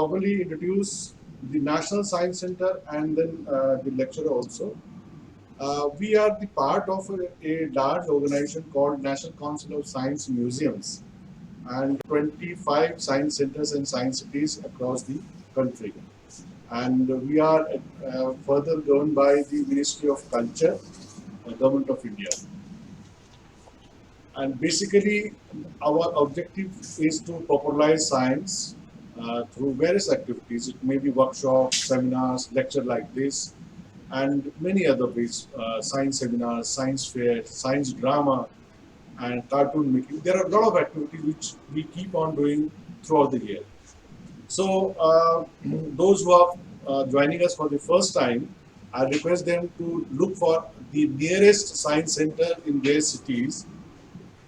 formally introduce the National Science Center and then the lecturer also. We are the part of a large organization called National Council of Science Museums and 25 science centers and science cities across the country. And we are further governed by the Ministry of Culture, Government of India. And basically, our objective is to popularize science through various activities. It may be workshops, seminars, lecture like this, and many other ways, science seminars, science fairs, science drama, and cartoon making. There are a lot of activities which we keep on doing throughout the year. So those who are joining us for the first time, I request them to look for the nearest science center in their cities.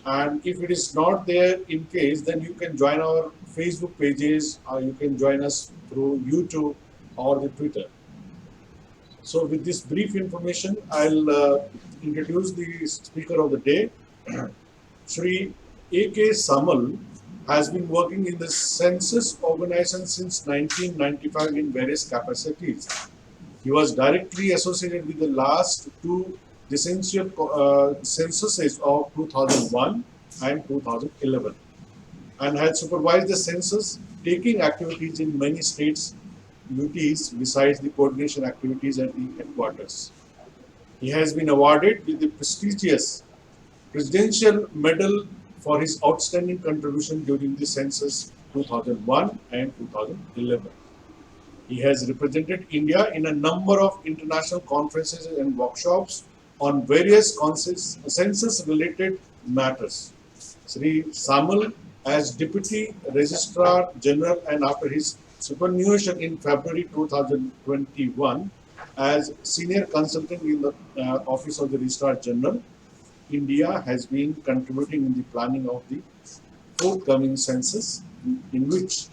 And if it is not there in case, then you can join our Facebook pages or you can join us through YouTube or the Twitter. So with this brief information, I'll introduce the speaker of the day. Shri A.K. Samal has been working in the census organization since 1995 in various capacities. He was directly associated with the last two Decennial Censuses of 2001 and 2011 and had supervised the census taking activities in many states, UTs, besides the coordination activities at the headquarters. He has been awarded with the prestigious Presidential Medal for his outstanding contribution during the census 2001 and 2011. He has represented India in a number of international conferences and workshops on various census-related matters. Sri Samal, as Deputy Registrar General and after his superannuation in February 2021 as Senior Consultant in the Office of the Registrar General, India has been contributing in the planning of the forthcoming census, in which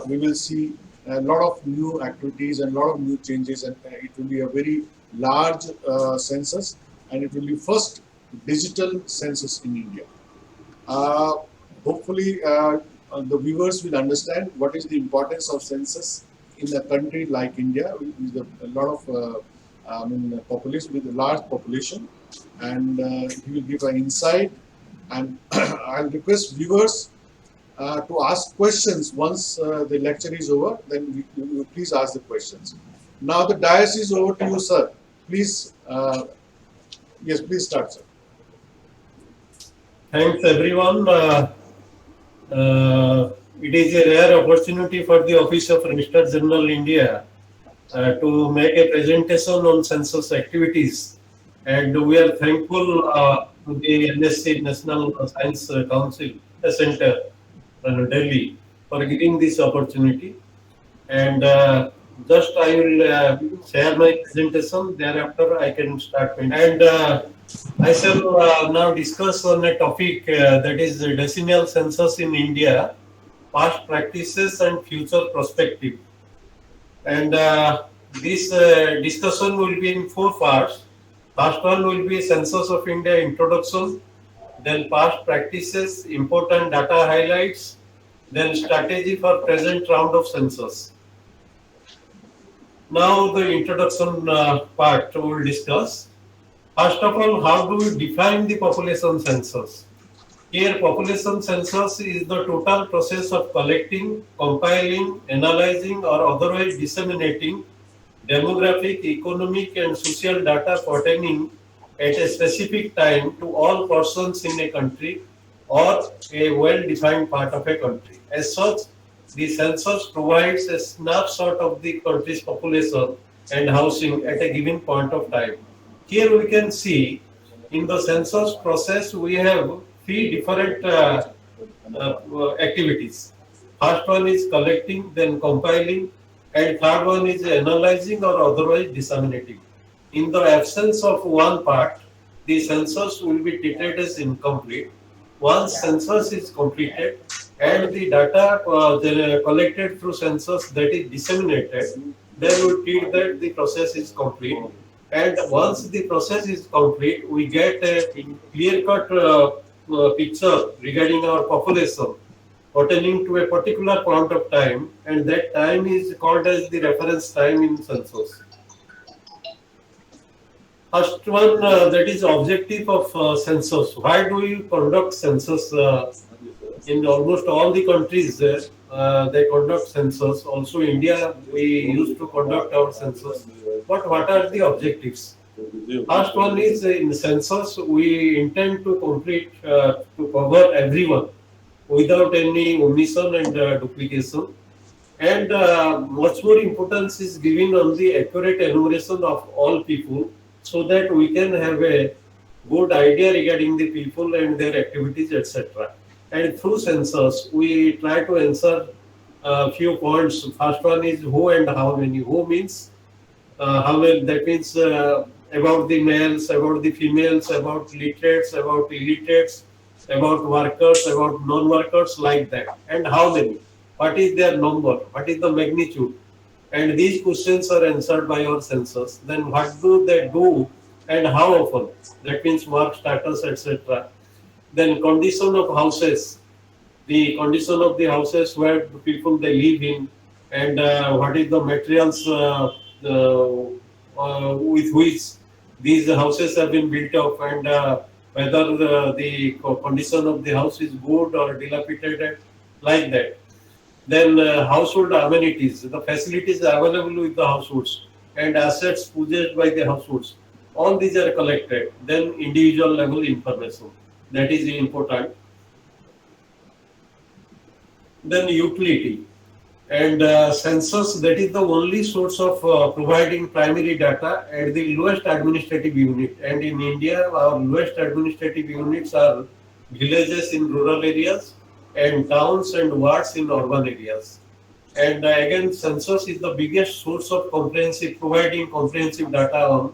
we will see a lot of new activities and a lot of new changes, and it will be a very large census, and it will be first digital census in India. Hopefully, the viewers will understand what is the importance of census in a country like India, with a lot of population, with a large population, and he will give an insight. And I'll request viewers to ask questions once the lecture is over. Then you please ask the questions. Now the dais is over to you, sir. Please, yes, please start, sir. Thanks, everyone. It is a rare opportunity for the Office of Registrar General India to make a presentation on census activities, and we are thankful to the NSC National Science Council Center, Delhi, for giving this opportunity. And just I will share my presentation. Thereafter, I can start. And I shall now discuss on a topic that is the Decennial Census in India, past practices and future perspective. And this discussion will be in 4 parts. First one will be Census of India introduction, then past practices, important data highlights, then strategy for present round of census. Now the introduction part we will discuss. First of all, how do we define the population census? Here, population census is the total process of collecting, compiling, analyzing or otherwise disseminating demographic, economic and social data pertaining at a specific time to all persons in a country or a well-defined part of a country. As such, the census provides a snapshot of the country's population and housing at a given point of time. Here we can see in the census process we have 3 different activities. First one is collecting, then compiling, and third one is analyzing or otherwise disseminating. In the absence of one part, the census will be treated as incomplete. Once census is completed and the data collected through census that is disseminated, then we treat that the process is complete. And once the process is complete, we get a clear-cut picture regarding our population. pertaining to a particular point of time, and that time is called as the reference time in census. First one, that is objective of census. Why do you conduct census? In almost all the countries, they conduct census. Also, India, we used to conduct our census. But what are the objectives? First one is in census, we intend to complete, to cover everyone without any omission and duplication. And much more importance is given on the accurate enumeration of all people so that we can have a good idea regarding the people and their activities, etc. And through census, we try to answer a few points. First one is who and how many. Who means how many, that means about the males, about the females, about literates, about illiterates, about workers, about non-workers, like that. And how many? What is their number? What is the magnitude? And these questions are answered by our census. Then what do they do and how often? That means work status, etc. Then condition of houses, the condition of the houses where the people they live in, and what is the materials with which these houses have been built up, and whether the condition of the house is good or dilapidated, like that. Then household amenities, the facilities available with the households and assets possessed by the households. All these are collected. Then individual level information, that is important. Then utility. And census, that is the only source of providing primary data at the lowest administrative unit. And in India, our lowest administrative units are villages in rural areas and towns and wards in urban areas. And again, census is the biggest source of providing comprehensive data on.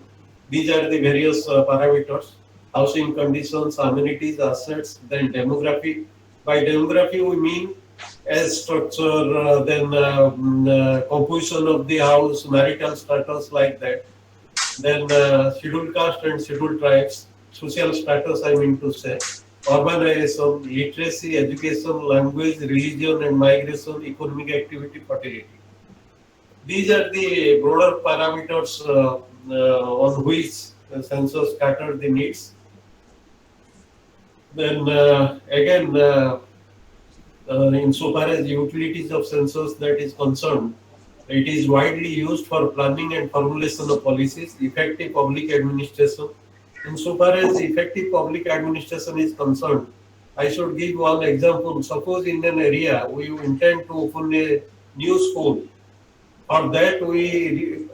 These are the various parameters: housing conditions, amenities, assets, then demography. By demography, we mean as structure, then composition of the house, marital status, like that. Then scheduled caste and scheduled tribes, social status, I mean to say, urbanization, literacy, education, language, religion and migration, economic activity, fertility. These are the broader parameters on which census cater the needs. Then again, insofar as utilities of census that is concerned, it is widely used for planning and formulation of policies, effective public administration. Insofar as effective public administration is concerned, I should give one example. Suppose in an area we intend to open a new school. For that,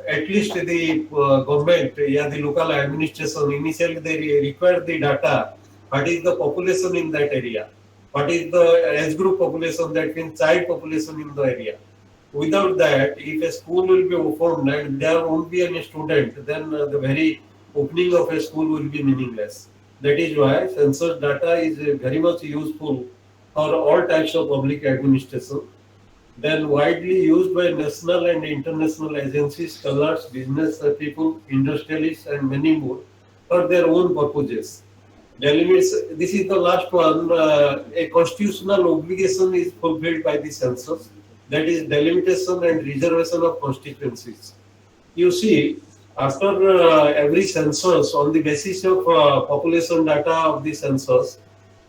at least the government, the local administration, initially they require the data. What is the population in that area? What is the age group population, that means child population in the area? Without that, if a school will be opened and there won't be any student, then the very opening of a school will be meaningless. That is why census data is very much useful for all types of public administration. Then widely used by national and international agencies, scholars, business people, industrialists, and many more for their own purposes. This is the last one. A constitutional obligation is fulfilled by the census, that is delimitation and reservation of constituencies. You see, after every census, on the basis of population data of the census,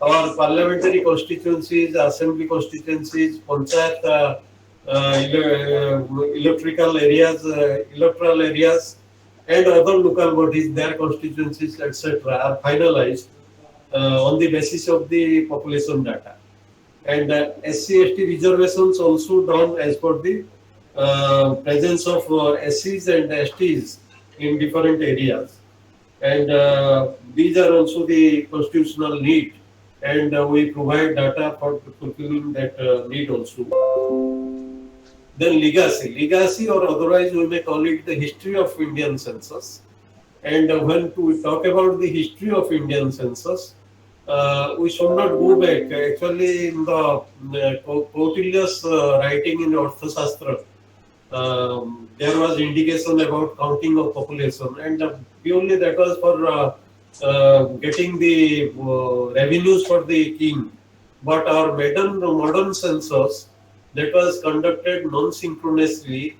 our parliamentary constituencies, assembly constituencies, panchayat, electoral areas, and other local bodies, their constituencies, etc., are finalized on the basis of the population data. And SC/ST reservations also done as per the presence of SCs and STs in different areas. And these are also the constitutional need, and we provide data for fulfilling that need also. Then legacy, or otherwise we may call it the history of Indian census. And when we talk about the history of Indian census, we should not go back. Actually, in the Kautilya's writing in Arthashastra, there was indication about counting of population, and purely that was for getting the revenues for the king. But our modern census that was conducted non-synchronously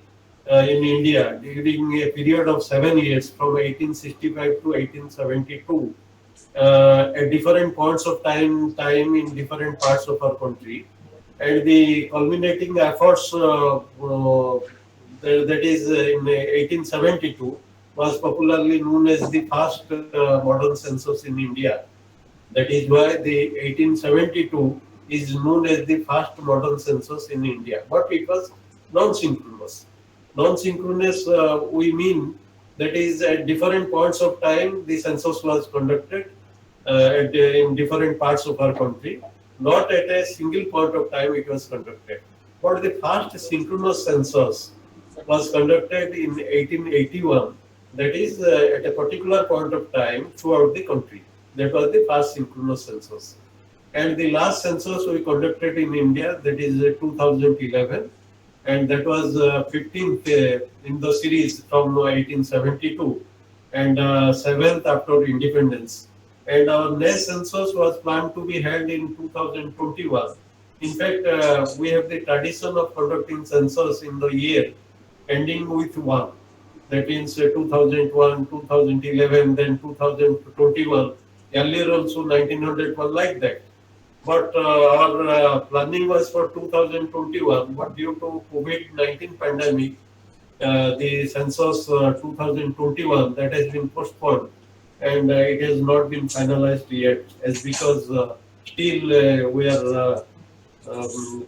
in India during a period of 7 years from 1865 to 1872 at different points of time in different parts of our country, and the culminating efforts that is in 1872 was popularly known as the first modern census in India. That is why the 1872 is known as the first modern census in India. But it was non-synchronous. Non-synchronous, we mean that is at different points of time the census was conducted in different parts of our country. Not at a single point of time it was conducted. But the first synchronous census was conducted in 1881. That is at a particular point of time throughout the country. That was the first synchronous census. And the last census we conducted in India, that is 2011, and that was 15th in the series from 1872 and 7th after independence. And our next census was planned to be held in 2021. In fact, we have the tradition of conducting census in the year ending with one. That means 2001, 2011, then 2021. Earlier also 1901 like that. But our planning was for 2021, but due to COVID-19 pandemic, the census 2021 that has been postponed, and it has not been finalized yet, as because still we are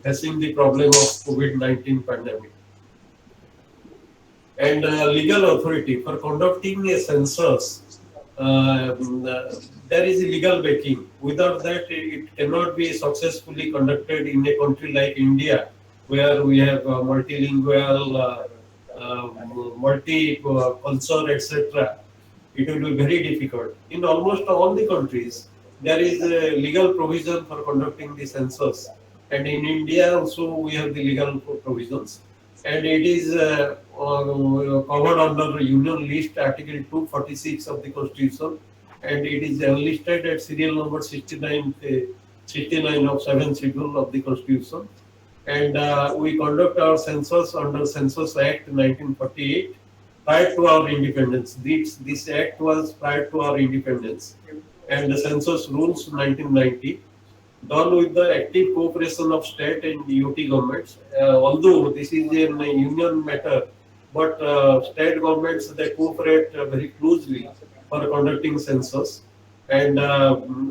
facing the problem of COVID-19 pandemic. And legal authority for conducting a census, there is a legal backing. Without that, it cannot be successfully conducted in a country like India, where we have multilingual, multi-culture, etc. It will be very difficult. In almost all the countries, there is a legal provision for conducting the census. And in India also, we have the legal provisions. And it is covered under Union List Article 246 of the Constitution, and it is enlisted at serial number 69, 69 of 7th schedule of the Constitution. And we conduct our census under Census Act 1948 prior to our independence. This act was prior to our independence, and the census rules 1990, done with the active cooperation of state and UT governments. Although this is a union matter, but state governments, they cooperate very closely for conducting census, and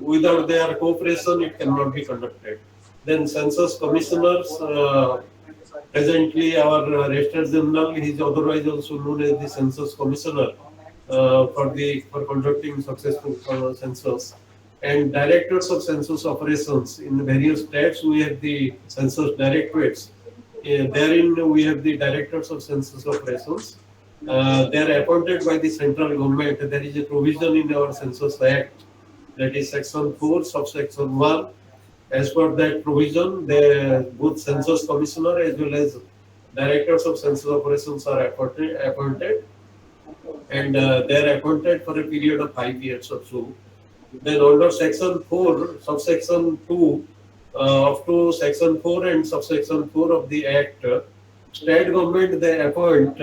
without their cooperation it cannot be conducted. Then census commissioners, presently our Registrar General, he is otherwise also known as the census commissioner for conducting successful census. And directors of census operations in various states, we have the census directorates. Therein we have the directors of census operations. They are appointed by the central government. There is a provision in our Census Act, that is Section 4, subsection 1. As per that provision, both census commissioner as well as directors of census operations are appointed, and they are appointed for a period of 5 years or so. Then under Section 4, subsection 2, up to Section 4 and subsection 4 of the Act, state government, they appoint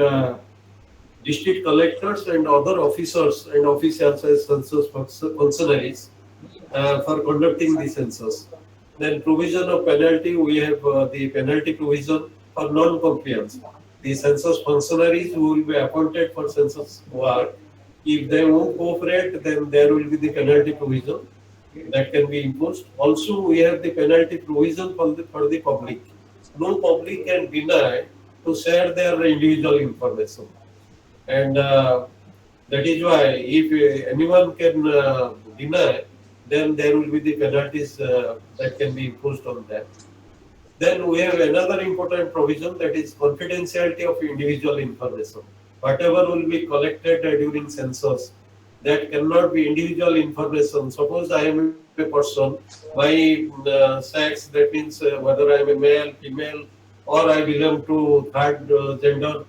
district collectors and other officers and officials as census functionaries for conducting the census. Then provision of penalty, we have the penalty provision for non-compliance. The census functionaries who will be appointed for census work, if they won't cooperate, then there will be the penalty provision that can be imposed. Also, we have the penalty provision for the public. No public can deny to share their individual information. And that is why if anyone can deny, then there will be the penalties that can be imposed on them. Then we have another important provision, that is confidentiality of individual information. Whatever will be collected during census, that cannot be individual information. Suppose I am a person, my sex, that means whether I am a male, female, or I belong to third gender,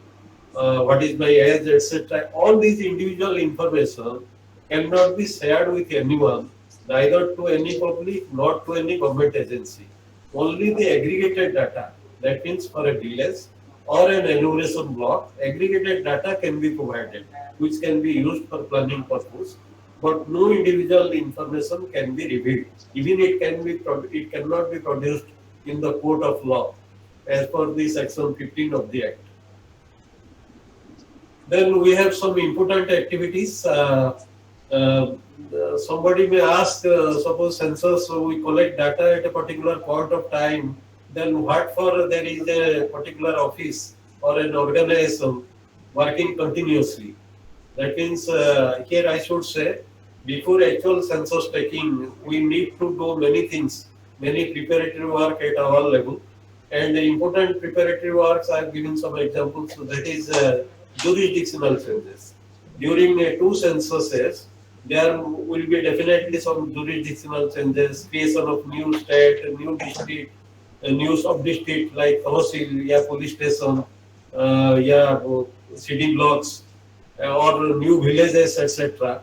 what is my age, etc. All these individual information cannot be shared with anyone neither to any public nor to any government agency. Only the aggregated data, that means for a village or an enumeration block, aggregated data can be provided, which can be used for planning purpose, but no individual information can be revealed. Even it cannot be produced in the court of law, as per the section 15 of the Act. Then we have some important activities. Somebody may ask, suppose census, so we collect data at a particular point of time, then what for there is a particular office or an organization working continuously? That means here I should say, before actual census taking, we need to do many things, many preparatory work at our level. And the important preparatory works, I have given some examples. So that is jurisdictional changes. During two censuses, there will be definitely some jurisdictional changes, creation of new state, new district, new sub-district like Tahsil, yeah, police station, yeah, city blocks, or new villages, etc.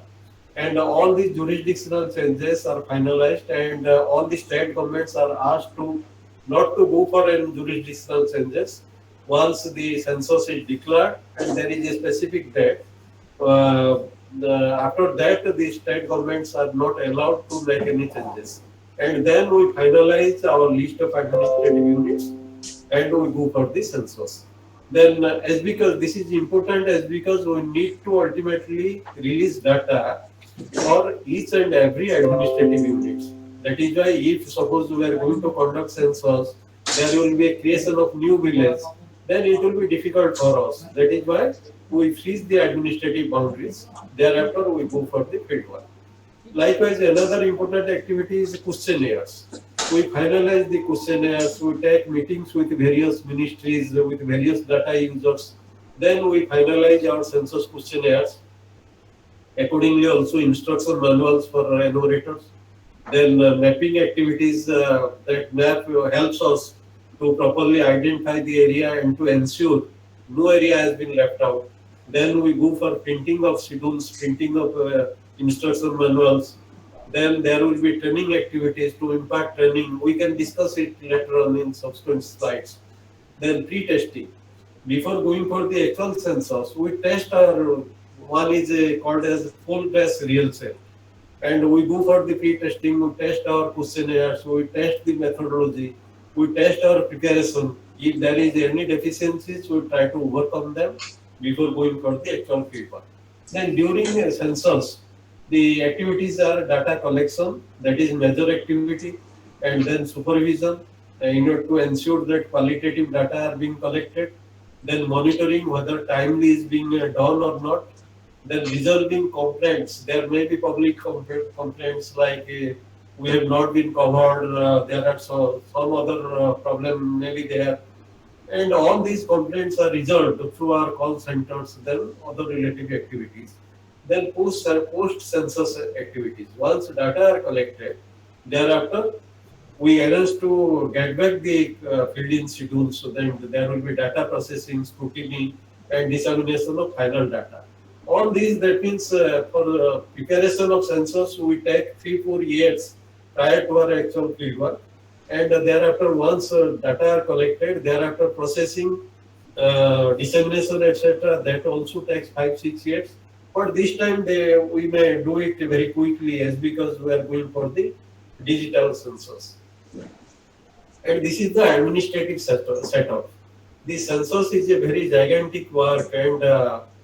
And all these jurisdictional changes are finalized, and all the state governments are asked to not to go for any jurisdictional changes once the census is declared and there is a specific date. Uh, After that, the state governments are not allowed to make any changes. And then we finalize our list of administrative units and we go for the census. Then, as because this is important, as because we need to ultimately release data for each and every administrative unit. That is why, if suppose we are going to conduct census, there will be a creation of new village, then it will be difficult for us. That is why we freeze the administrative boundaries. Thereafter, we go for the field work. Likewise, another important activity is questionnaires. We finalize the questionnaires, we take meetings with various ministries, with various data users. Then we finalize our census questionnaires. Accordingly, also instruction manuals for enumerators. Then mapping activities, that map helps us to properly identify the area and to ensure no area has been left out. Then we go for printing of schedules, printing of instruction manuals. Then there will be training activities to impart training. We can discuss it later on in subsequent slides. Then pre-testing. Before going for the actual census, we test our, one is called as full dress real set. And we go for the pre-testing, we test our questionnaires, we test the methodology, we test our preparation. If there is any deficiencies, we try to overcome them before going for the actual field work. Then during the census, the activities are data collection, that is major activity, and then supervision, in order to ensure that qualitative data are being collected, then monitoring whether timely is being done or not, then resolving complaints. There may be public complaints like we have not been covered, there are some other problem maybe there, and all these complaints are resolved through our call centers, then other related activities. Then post census activities. Once data are collected, thereafter we arrange to get back the field-in schedules, so then there will be data processing, scrutiny, and dissemination of final data. All these, that means for preparation of census, we take 3-4 years prior to our actual field work, and thereafter once data are collected, thereafter processing, dissemination, etc., that also takes 5-6 years. But this time we may do it very quickly, as because we are going for the digital census. And this is the administrative setup. The census is a very gigantic work, and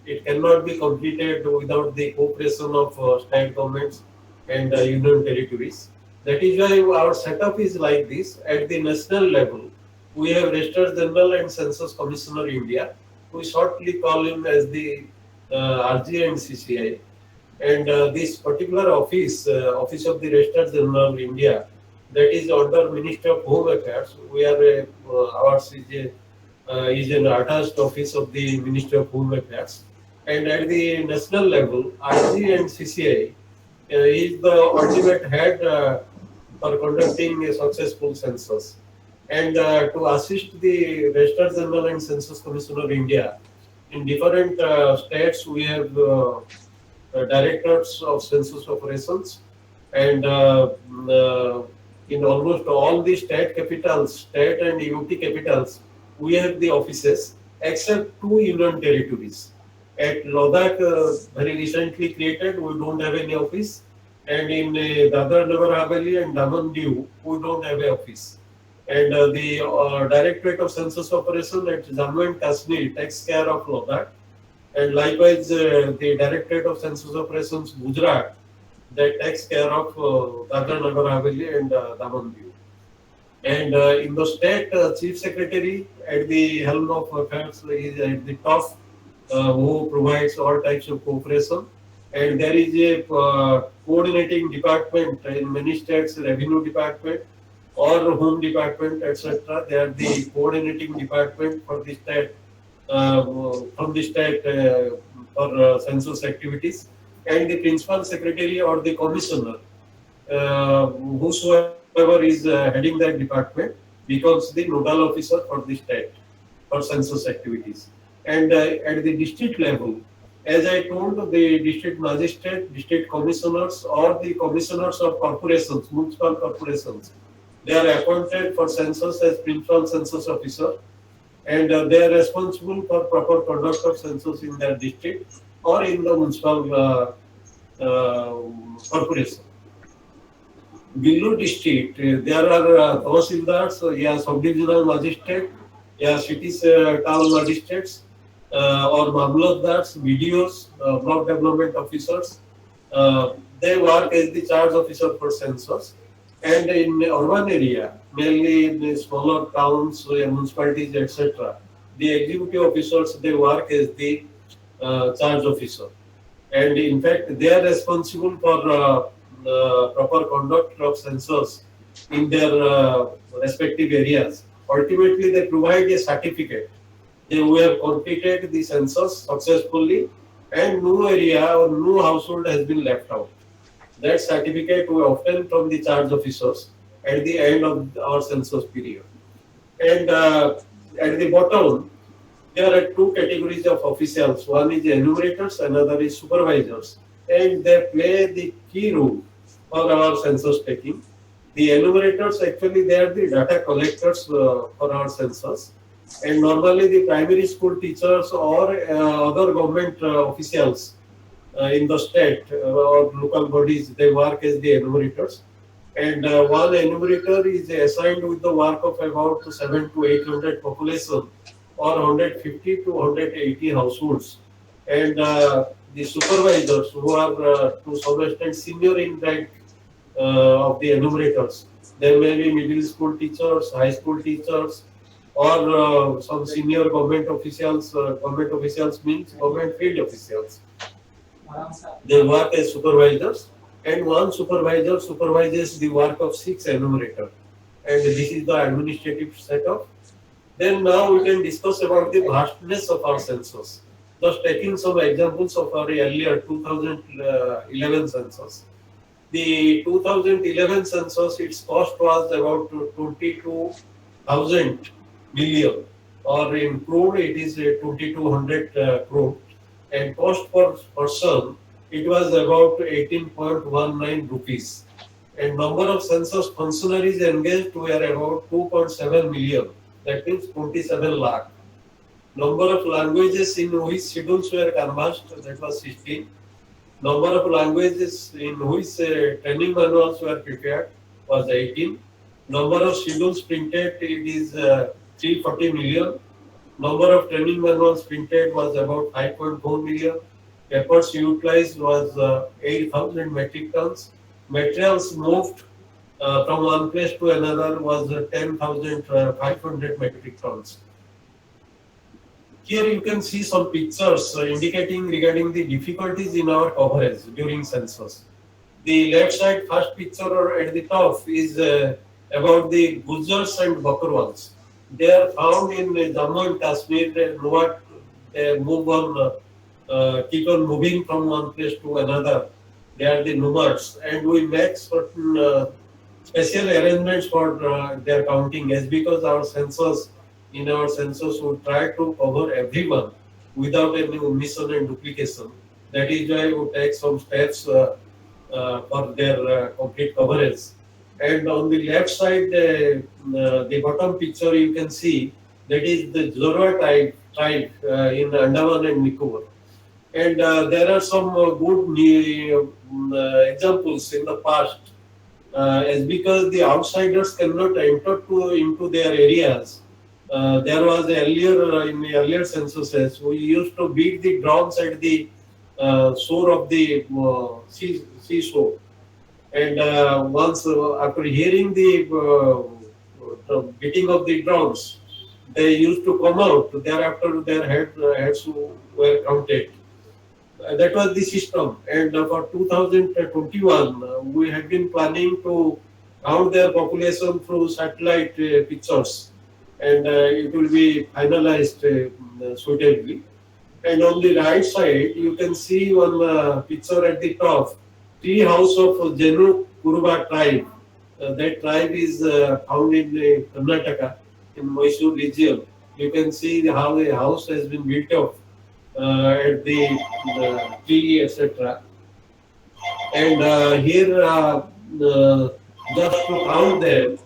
it cannot be completed without the cooperation of state governments and union territories. That is why our setup is like this. At the national level, we have Registrar General and Census Commissioner India. We shortly call him as the RG and CCI. And this particular office, Office of the Registrar General India, that is under Ministry of Home Affairs. We are ours is an attached office of the Ministry of Home Affairs. And at the national level, RG and CCI is the ultimate head for conducting a successful census. And to assist the Registrar General and Census Commissioner of India, in different states we have directors of census operations, And in almost all the state capitals, state and UT capitals, we have the offices, except two union territories. At Ladakh, very recently created, we don't have any office, and in Dadra Nagar Haveli and Daman Diu, we don't have an office. And the Directorate of Census Operation at Jammu and Kashmir takes care of Ladakh, and likewise the Directorate of Census Operations Gujarat that takes care of Dadra Nagar Haveli and Daman Diu. And in the state, chief secretary at the helm of affairs is at the top, who provides all types of cooperation. And there is a coordinating department in many states, revenue department or home department, etc. They are the coordinating department for the state, from the state for census activities. And the principal secretary or the commissioner, whosoever is heading that department, becomes the nodal officer for the state for census activities. And at the district level, as I told, the district magistrate, district commissioners, or the commissioners of corporations, municipal corporations, they are appointed for census as principal census officer, and they are responsible for proper conduct of census in their district or in the municipal corporation. Below district, there are tahsildars, sub-divisional magistrate, city town magistrates, or mamlatdars, BDOs, block development officers. They work as the charge officer for census. And in urban area, mainly in the smaller towns, municipalities, etc., the executive officers, they work as the charge officer. And in fact, they are responsible for proper conduct of census in their respective areas. Ultimately, they provide a certificate. They have completed the census successfully, and no area or no household has been left out. That certificate we obtain from the charge officers at the end of our census period. And at the bottom, there are two categories of officials. One is enumerators, another is supervisors. And they play the key role for our census taking. The enumerators, actually, they are the data collectors for our census. And normally the primary school teachers or other government officials in the state or local bodies, they work as the enumerators. And one enumerator is assigned with the work of about 7 to 800 population or 150 to 180 households. And the supervisors, who are to some extent senior in rank of the enumerators, there may be middle school teachers, high school teachers, or some senior government officials. Government officials means government field officials. They work as supervisors, and one supervisor supervises the work of 6 enumerators. And this is the administrative setup. Then now we can discuss about the vastness of our census. Just taking some examples of our earlier 2011 census. The 2011 census, its cost was about 22,000 million, or in crore it is 2200 crore, and cost per person it was about 18.19 rupees, and number of census functionaries engaged were about 2.7 million, that means 27 lakh. Number of languages in which schedules were canvassed, that was 16. Number of languages in which training manuals were prepared was 18. Number of schedules printed, it is 340 million. Number of training manuals printed was about 5.4 million. Papers utilized was 8,000 metric tons. Materials moved from one place to another was 10,500 metric tons. Here you can see some pictures indicating regarding the difficulties in our coverage during census. The left side first picture or at the top is about the Gujars and Bakarwals. They are found in Jammu and Kashmir. They move on, keep on moving from one place to another. They are the nomads, and we make certain special arrangements for their counting, as because our census, in our census, we try to cover everyone without any omission and duplication. That is why we take some steps for their complete coverage. And on the left side, the bottom picture you can see that is the Zorba tribe in Andaman and Nicobar. And there are some good examples in the past, as because the outsiders cannot enter into their areas. There was in the earlier censuses, we used to beat the drums at the shore of the seashore. And once after hearing the beating of the drums, they used to come out. Thereafter, their heads were counted. That was the system. And for 2021, we have been planning to count their population through satellite pictures, and it will be finalized suitably. And on the right side, you can see one picture at the top, tree house of Jenu Kuruba tribe. That tribe is found in Karnataka, in Mysore region. You can see how the house has been built up at the tree, etc. And here, just to count them,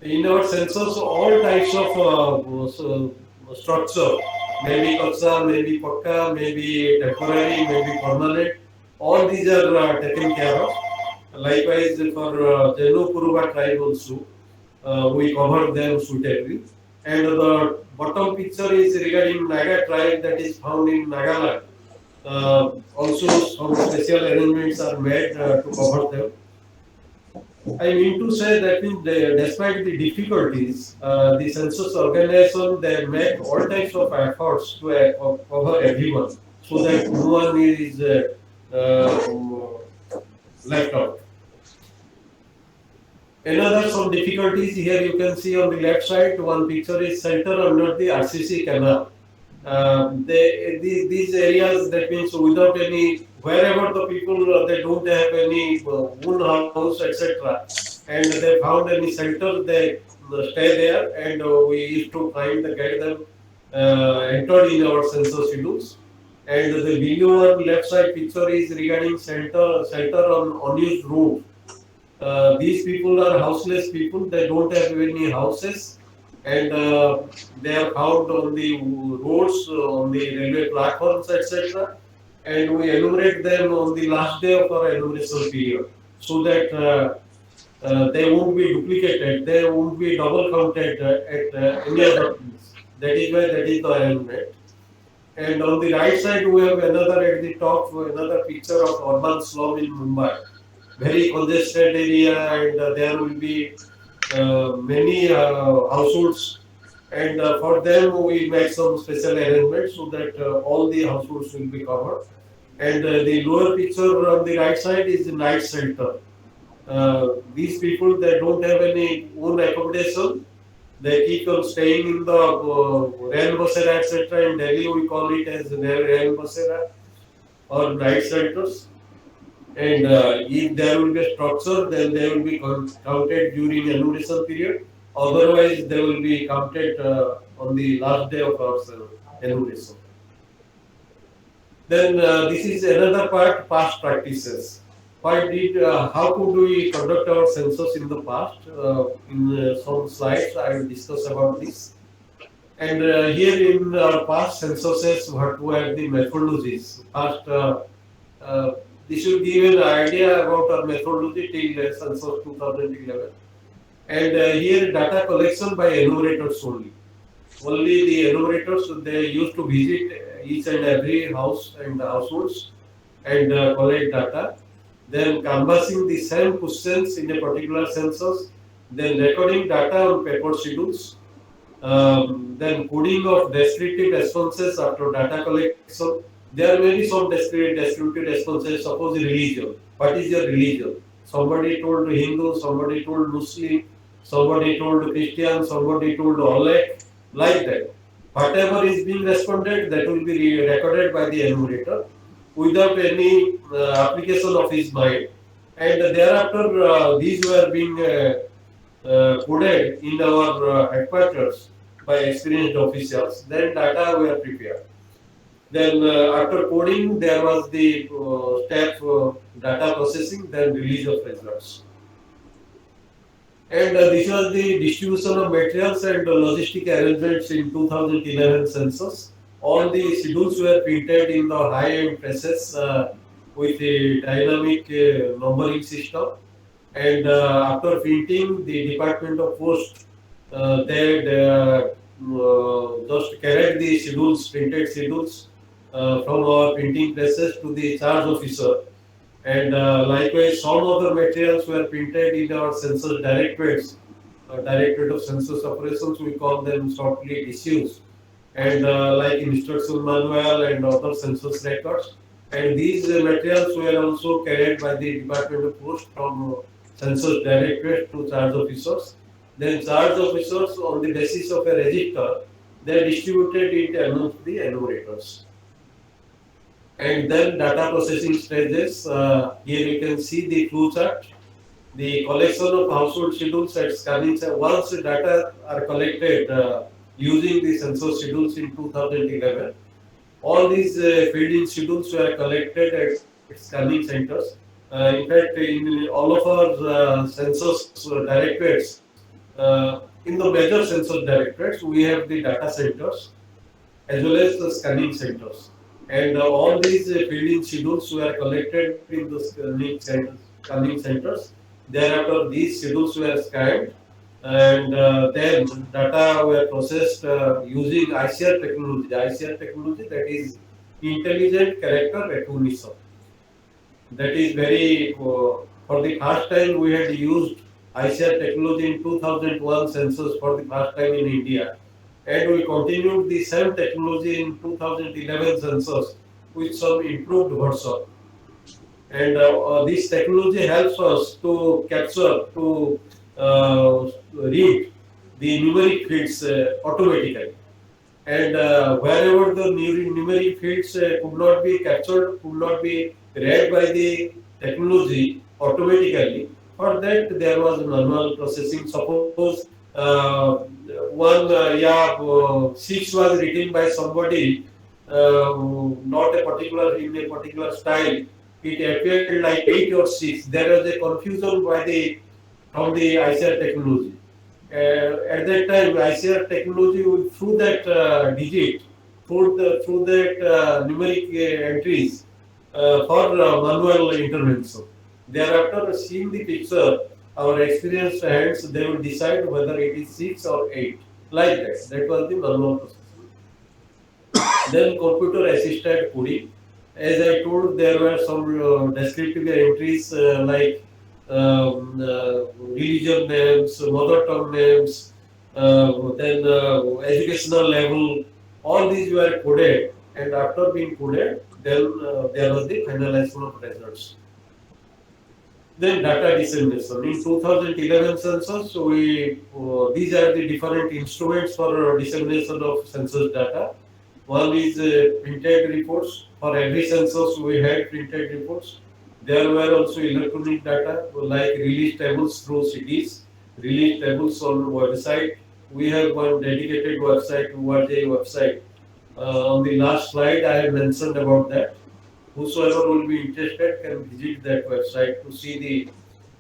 in our census, all types of structure, maybe kacha, maybe pakka, maybe temporary, maybe permanent, all these are taken care of. Likewise, for Jenu Kuruba tribe also, we cover them suitably. And the bottom picture is regarding Naga tribe that is found in Nagaland. Also, some special arrangements are made to cover them. I mean to say that despite the difficulties, the census organization they make all types of efforts to cover everyone, so that no one is left out. Another some difficulties here you can see on the left side. One picture is center under the RCC canal. These areas, that means without any, wherever the people they don't have any own house, etc., and they found any shelter, they stay there, and we used to find the guide them entered in our census schedules. And the video on left side picture is regarding shelter on unused road. These people are houseless people. They don't have any houses, and they are found on the roads, on the railway platforms, etc. And we enumerate them on the last day of our enumeration period, so that they won't be duplicated. They won't be double counted at any other place. That is why that is the arrangement. And on the right side, we have another at the top, another picture of urban slum in Mumbai. Very congested area, and there will be many households, and for them we make some special arrangements so that all the households will be covered. And the lower picture on the right side is the night shelter. These people, they don't have any own accommodation. They keep on staying in the rain basera, etc. In Delhi, we call it as rain basera or night shelters. And if there will be a structure, then they will be counted during enumeration period. Otherwise, they will be counted on the last day of our enumeration. Then this is another part, past practices. How could we conduct our census in the past? In some slides, I will discuss about this. And here in our past censuses, what were the methodologies? This will give an idea about our methodology till census 2011. And here data collection by enumerators only. Only the enumerators, they used to visit each and every house and households and collect data. Then canvassing the same questions in a particular census. Then recording data on paper schedules. Then coding of descriptive responses after data collection. There may be some descriptive responses. Suppose religion. What is your religion? Somebody told Hindu, somebody told Muslim, somebody told Christian, somebody told Allah, like that. Whatever is being responded, that will be recorded by the enumerator without any application of his mind. And thereafter, these were being coded in our headquarters by experienced officials. Then data were prepared. Then after coding, there was the step data processing, then release of results. And this was the distribution of materials and logistic arrangements in 2011 census. All the schedules were printed in the high-end presses with a dynamic numbering system. And after printing, the Department of Post, they just carried the schedules, printed schedules from our printing presses to the charge officer. And likewise, some other materials were printed in our census directorates, Directorate of Census Operations, we call them shortly DCUs, and like instruction manual and other census records. And these materials were also carried by the Department of Post from census directorate to charge officers. Then charge officers, on the basis of a register, they distributed it amongst the enumerators. And then data processing stages. Here you can see the flow chart. The collection of household schedules at scanning. Once the data are collected using the census schedules in 2011, all these field-in schedules were collected at scanning centers. In fact, in all of our census directorates, in the major census directorates, we have the data centers as well as the scanning centers. And all these field-in schedules were collected in the scanning centers. Thereafter, these schedules were scanned, and then data were processed using ICR technology. ICR technology, that is intelligent character recognition. That is very, for the first time we had used ICR technology in 2001 census for the first time in India. And we continued the same technology in 2011 census with some improved version. And this technology helps us to capture, to read the numeric fields automatically. And wherever the numeric fields could not be captured, could not be read by the technology automatically, for that there was manual processing. Suppose one 6 was written by somebody, not a particular in a particular style. It appeared like 8 or 6. There was a confusion by the from the ICR technology. At that time, ICR technology would through that digit, through that numeric entries for manual intervention. Thereafter, seeing the picture, our experienced hands, they will decide whether it is 6 or 8. Like that. That was the manual process. Then computer assisted coding. As I told, there were some descriptive entries like religion names, mother tongue names, then educational level. All these were coded, and after being coded, then there was the finalization of results. Then data dissemination. In 2011 census, these are the different instruments for dissemination of census data. One is printed reports. For every census, we had printed reports. There were also electronic data like release tables through cities, release tables on website. We have one dedicated website, ORGI website. On the last slide, I have mentioned about that. Whosoever will be interested can visit that website to see the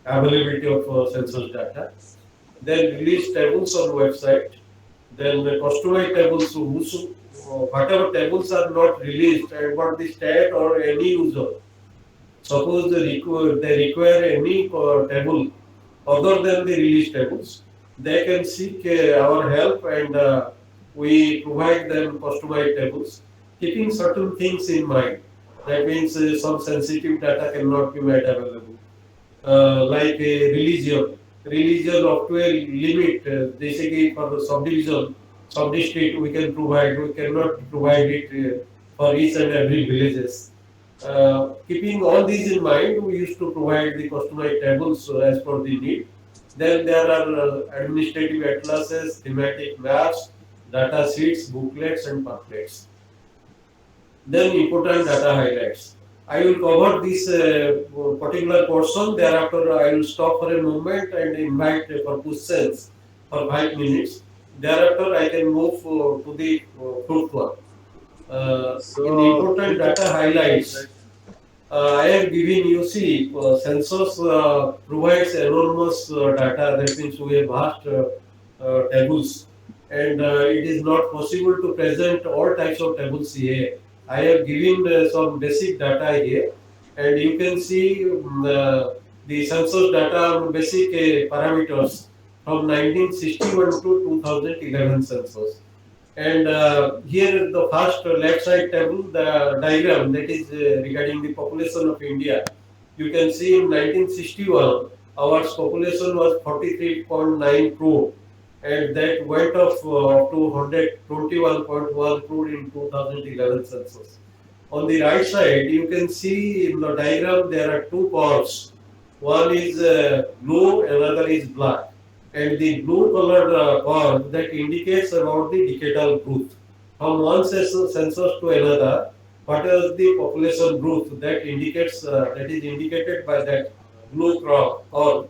availability of census data. Then release tables on website. Then the customized tables, whatever tables are not released and what the state or any user, suppose they require any table other than the release tables, they can seek our help, and we provide them customized tables, keeping certain things in mind. That means some sensitive data cannot be made available, like religion up to a limit. Basically, for the subdivision, sub-district, we can provide. We cannot provide it for each and every villages. Keeping all these in mind, we used to provide the customized tables as per the need. Then there are administrative atlases, thematic maps, data sheets, booklets, and pamphlets. Then important data highlights. I will cover this particular portion. Thereafter, I will stop for a moment and invite for questions for 5 minutes. Thereafter, I can move to the fruit one. In the So, important data highlights, I am giving you see census provides enormous data. That means we have vast tables, and it is not possible to present all types of tables here. I have given some basic data here, and you can see the census data on basic parameters from 1961 to 2011 census. And here the first left side table, the diagram that is regarding the population of India. You can see in 1961, our population was 43.9 crore, and that went up to 121.1 crore in 2011 census. On the right side, you can see in the diagram there are two curves. One is blue, another is black, and the blue colored curve that indicates about the decadal growth. From one census to another, what is the population growth that indicates that is indicated by that blue curve,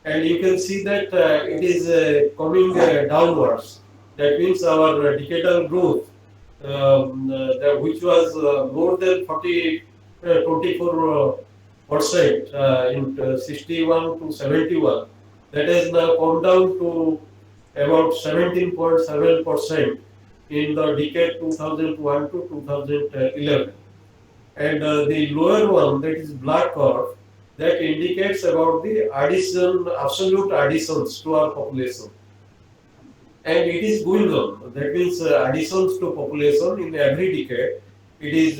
and you can see that it is coming downwards. That means our decadal growth, which was more than 24% in 61 to 71, that has now come down to about 17.7% in the decade 2001 to 2011. And the lower one, that is black curve, that indicates about the addition, absolute additions to our population. And it is going on. That means additions to population in every decade, it is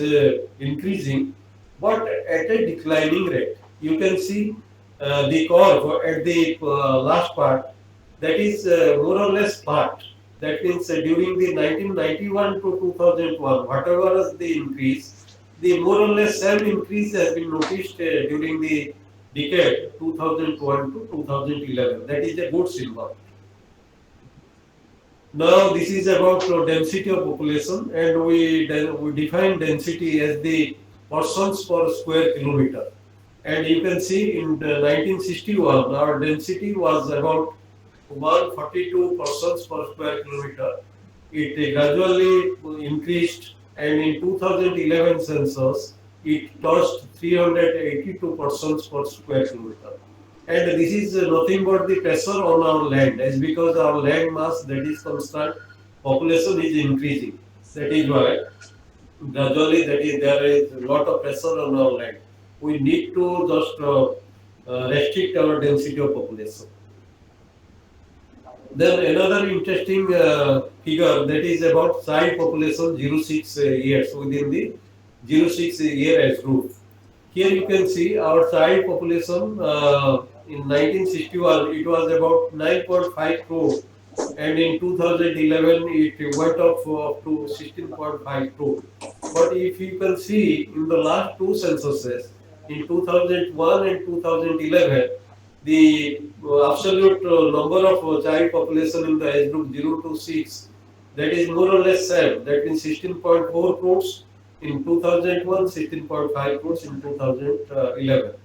increasing, but at a declining rate. You can see the curve at the last part, that is more or less flat. That means during the 1991 to 2001, whatever was the increase, the more or less same increase has been noticed during the decade 2001 to 2011. That is a good symbol. Now this is about density of population, and we define density as the persons per square kilometer. And you can see in 1961 our density was about 142 persons per square kilometer. It gradually increased, and in 2011 census it touched 382 persons per square kilometer. And this is nothing but the pressure on our land, as because our land mass that is constant, population is increasing. That is why gradually that is there is a lot of pressure on our land. We need to just restrict our density of population. Then another interesting figure, that is about child population 0-6 years within the 0-6 year age group. Here you can see our child population in 1961 it was about 9.5 crore, and in 2011 it went up to 16.5 crore. But if you can see in the last two censuses, in 2001 and 2011, the absolute number of child population in the age group 0 to 6, that is more or less same. That means 16.4 crores in 2001, 16.5 crores in 2011.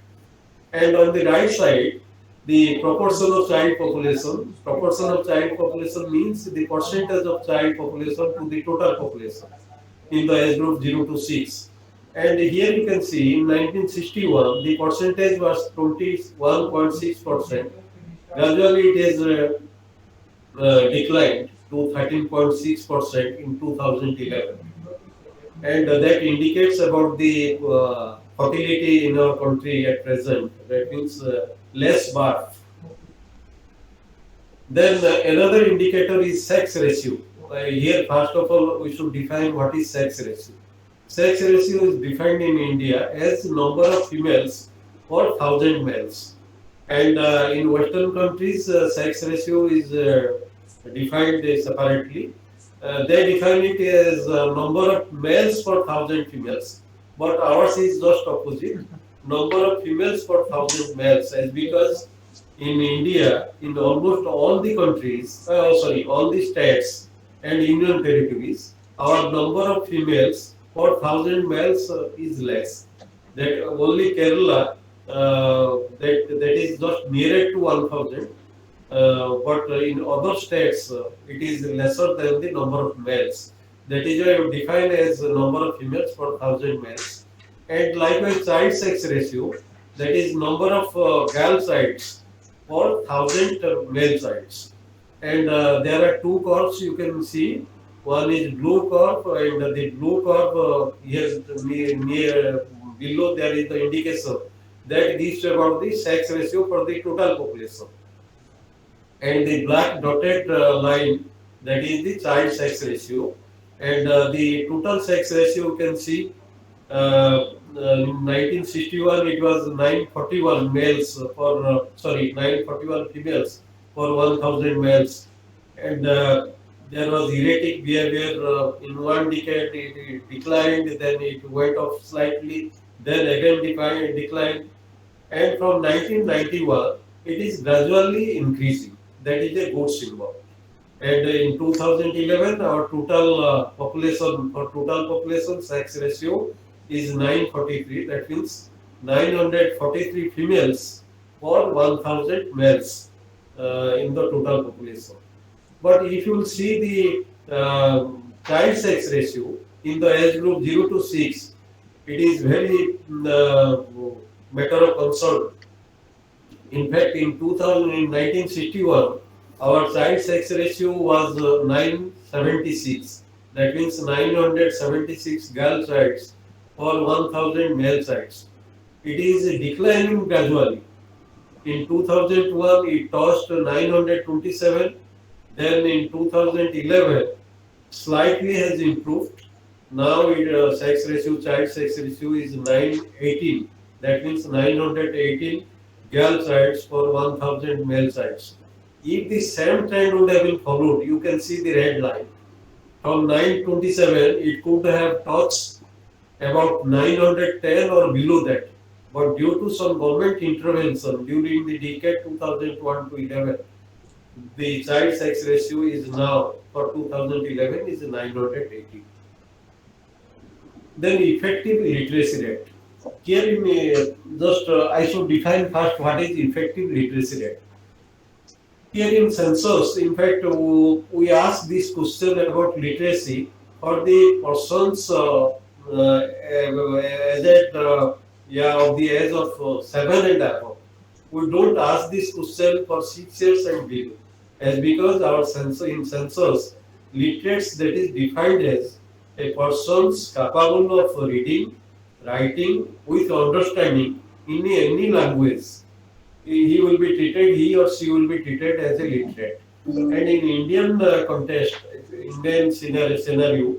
And on the right side, the proportion of child population means the percentage of child population to the total population in the age group 0 to 6. And here you can see in 1961 the percentage was 21.6%. Gradually it has declined to 13.6% in 2011. And that indicates about the fertility in our country at present. That means less birth. Then another indicator is sex ratio. Here, first of all, we should define what is sex ratio. Sex ratio is defined in India as number of females per 1,000 males. And in Western countries, sex ratio is defined separately. They define it as number of males per 1,000 females. But ours is just opposite. Number of females per 1,000 males, as because in India, in almost all the countries, all the states and union territories, our number of females per 1,000 males is less. That only Kerala, that is just nearer to 1,000. But in other states, it is lesser than the number of males. That is why you define as the number of females per 1,000 males. And likewise, child sex ratio, that is number of girl sites per 1,000 male sites. And there are two curves you can see. One is blue curve, and the blue curve here near below there is the indication that gives about the sex ratio for the total population. And the black dotted line, that is the child sex ratio. And the total sex ratio you can see in 1961 it was 941 males for 941 females for 1,000 males, and there was erratic behavior. In one decade it declined, then it went up slightly, then again declined, and from 1991 it is gradually increasing. That is a good symbol. And in 2011, our total total population sex ratio is 943. That means 943 females for 1,000 males in the total population. But if you will see the child sex ratio in the age group 0 to 6, it is very matter of concern. In fact, in 1961, our child sex ratio was 976. That means 976 girl childs for 1,000 male childs. It is declining gradually. In 2001, it touched 927. Then in 2011, slightly has improved. Now sex ratio, child sex ratio is 918. That means 918 girl childs for 1,000 male childs. If the same trend would have been followed, you can see the red line. From 927, it could have touched about 910 or below that. But due to some government intervention during the decade 2001 to 11, the child sex ratio is now for 2011 is 980. Then effective literacy rate. Here I should define first what is effective literacy rate. Here in census, in fact, we ask this question about literacy for the persons of the age of 7 and above. We don't ask this question for 6 years and below, as because our census, literates, that is defined as a person's capable of reading, writing with understanding in any language. He or she will be treated as a literate. And in Indian context, Indian scenario,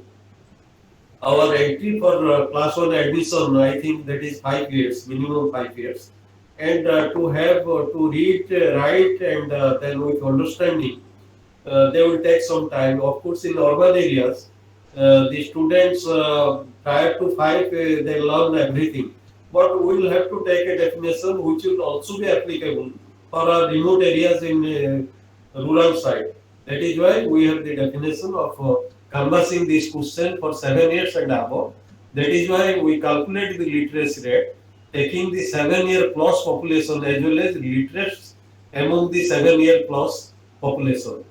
our entry for class 1 admission, I think that is 5 years, minimum 5 years. And to have to read, write, and then with understanding, they will take some time. Of course, in urban areas, the students prior to 5, they learn everything. But we will have to take a definition which will also be applicable for our remote areas in rural side. That is why we have the definition of canvassing this question for 7 years and above. That is why we calculate the literacy rate, taking the 7-year plus population as well as literates among the 7-year plus population.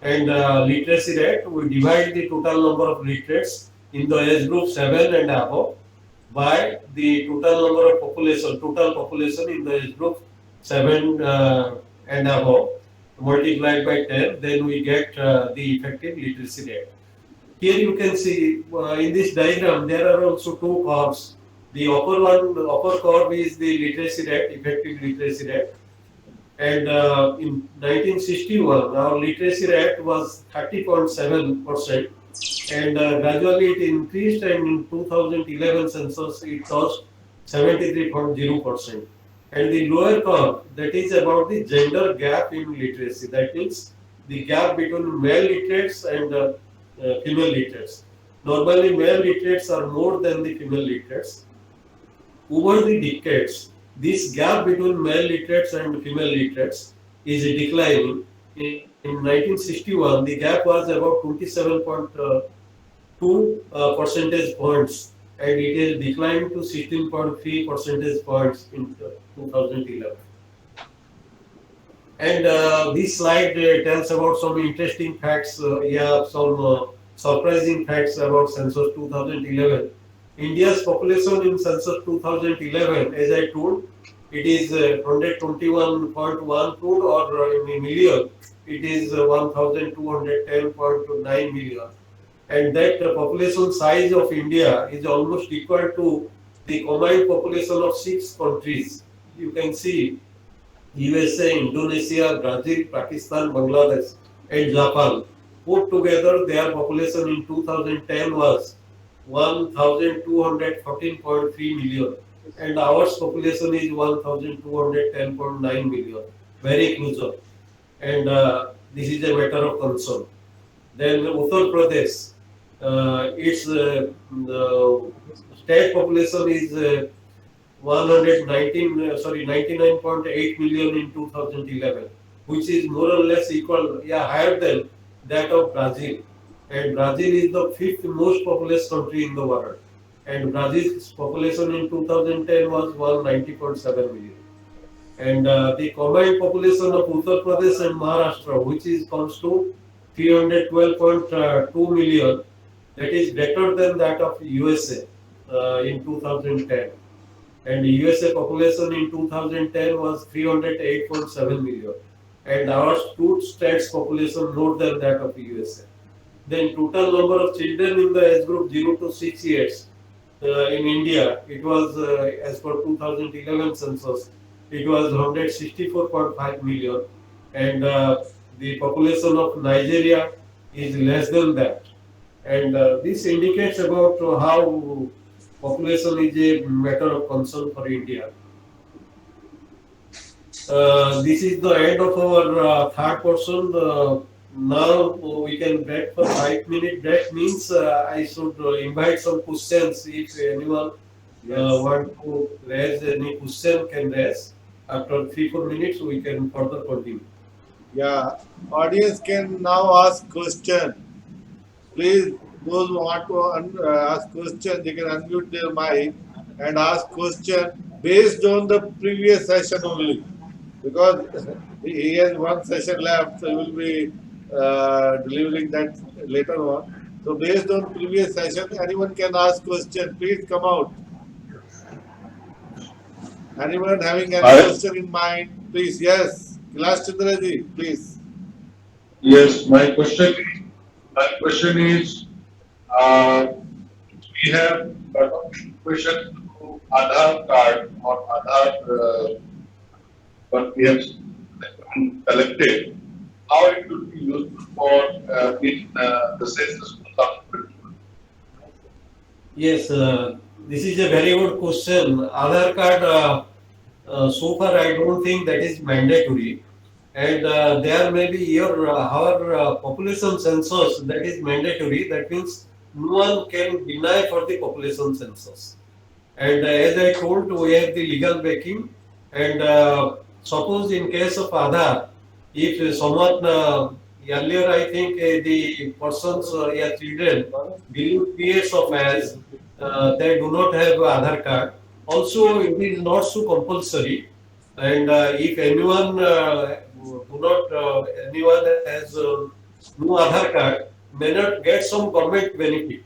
And literacy rate, we divide the total number of literates in the age group 7 and above by the total number of total population in the age group 7 and above, multiplied by 10, then we get the effective literacy rate. Here you can see in this diagram there are also two curves. The upper curve is the literacy rate, effective literacy rate. And in 1961, our literacy rate was 30.7%. And gradually it increased, and in 2011 census it touched 73.0%. And the lower curve, that is about the gender gap in literacy. That means the gap between male literates and female literates. Normally male literates are more than the female literates. Over the decades, this gap between male literates and female literates is declining. In 1961, the gap was about 27.2 percentage points, and it has declined to 16.3 percentage points in 2011. And this slide tells about some interesting facts. We have some surprising facts about census 2011. India's population in census 2011, as I told, it is 121.1 crore, or in a million, it is 1210.9 million. And that population size of India is almost equal to the combined population of 6 countries. You can see USA, Indonesia, Brazil, Pakistan, Bangladesh, and Japan. Put together, their population in 2010 was 1,214.3 million, and our population is 1,210.9 million. Very closer, and this is a matter of concern. Then Uttar Pradesh, its the state population is 99.8 million in 2011, which is more or less equal, yeah, higher than that of Brazil. And Brazil is the fifth most populous country in the world. And Brazil's population in 2010 was 190.7 million. And the combined population of Uttar Pradesh and Maharashtra, which is comes to 312.2 million, that is better than that of USA in 2010. And the USA population in 2010 was 308.7 million, and our two states population more than that of USA. Then total number of children in the age group 0 to 6 years in India, it was as per 2011 census, it was 164.5 million, and the population of Nigeria is less than that. And this indicates about how population is a matter of concern for India. This is the end of our third portion. Now we can break for 5 minute break. Means I should invite some questions. If anyone want to raise any question, can raise. After 3-4 minutes, we can further continue. Yeah, audience can now ask question. Please, those who want to ask question, they can unmute their mic and ask question based on the previous session only. Because he has one session left, so he will be delivering that later on. So based on previous session, anyone can ask question. Please come out. Anyone having any question in mind, please. Yes, Kailash Chandraji, please. Yes, my question is, uh, we have a question to Aadhaar card or Aadhaar, what we have collected, how it could be useful for in the census 2021. Yes, this is a very good question. Aadhaar card, so far I don't think that is mandatory, and there may be your our population census that is mandatory. That means no one can deny for the population census. And as I told, we have the legal backing. And suppose in case of Aadhaar, if someone earlier, I think the persons, yeah, children below 3 years of age, they do not have Aadhaar card. Also, it is not so compulsory. And if anyone anyone has no Aadhaar card, may not get some government benefit,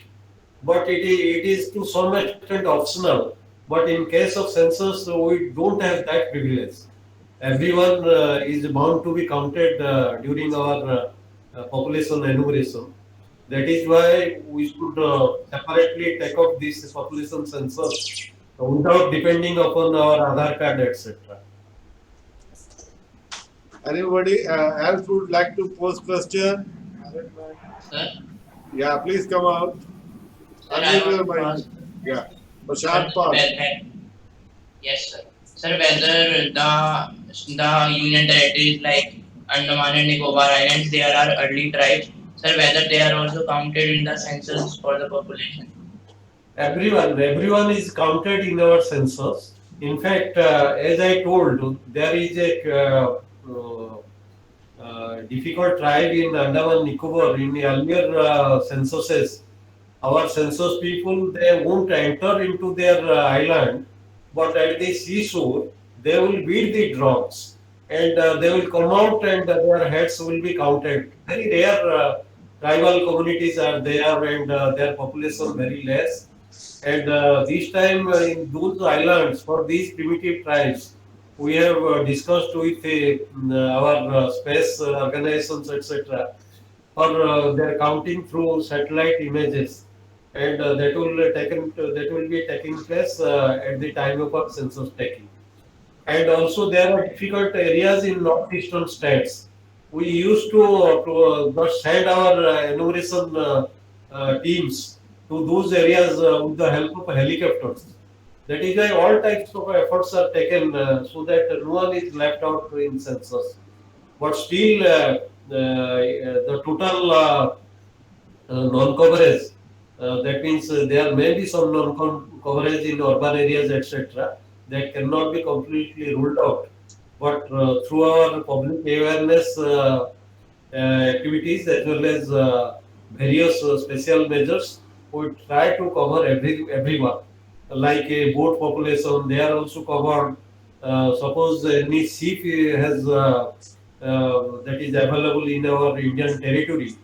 but it is to some extent optional. But in case of census, we don't have that privilege. Everyone is bound to be counted during our population enumeration. That is why we should separately take up this population census without depending upon our Aadhaar card, etc. Anybody else would like to pose question? Sir, Yeah, please come out. sir, I Unmute your want to mic. ask, Yeah. sir, Prashant Paul. yes, sir. Sir, whether the Union territories like Andaman and Nicobar Islands, there are early tribes, sir, whether they are also counted in the census for the population. Everyone is counted in our census. In fact, as I told, there is a difficult tribe in Andaman Nicobar in the earlier censuses. Our census people, they won't enter into their island, but at the seashore, they will beat the drums, and they will come out, and their heads will be counted. Very rare tribal communities are there and their population very less. And this time in those islands, for these primitive tribes, we have discussed with our space organizations, etc., for their counting through satellite images, and that will be taking place at the time of our census taking. And also there are difficult areas in northeastern states. We used to send our enumeration teams to those areas with the help of helicopters. That is why all types of efforts are taken so that no one is left out in census. But still, the total non-coverage. That means there may be some non-coverage in urban areas, etc. That cannot be completely ruled out. But through our public awareness activities as well as various special measures, we try to cover everyone. Like a boat population, they are also covered. Suppose any ship has that is available in our Indian territory,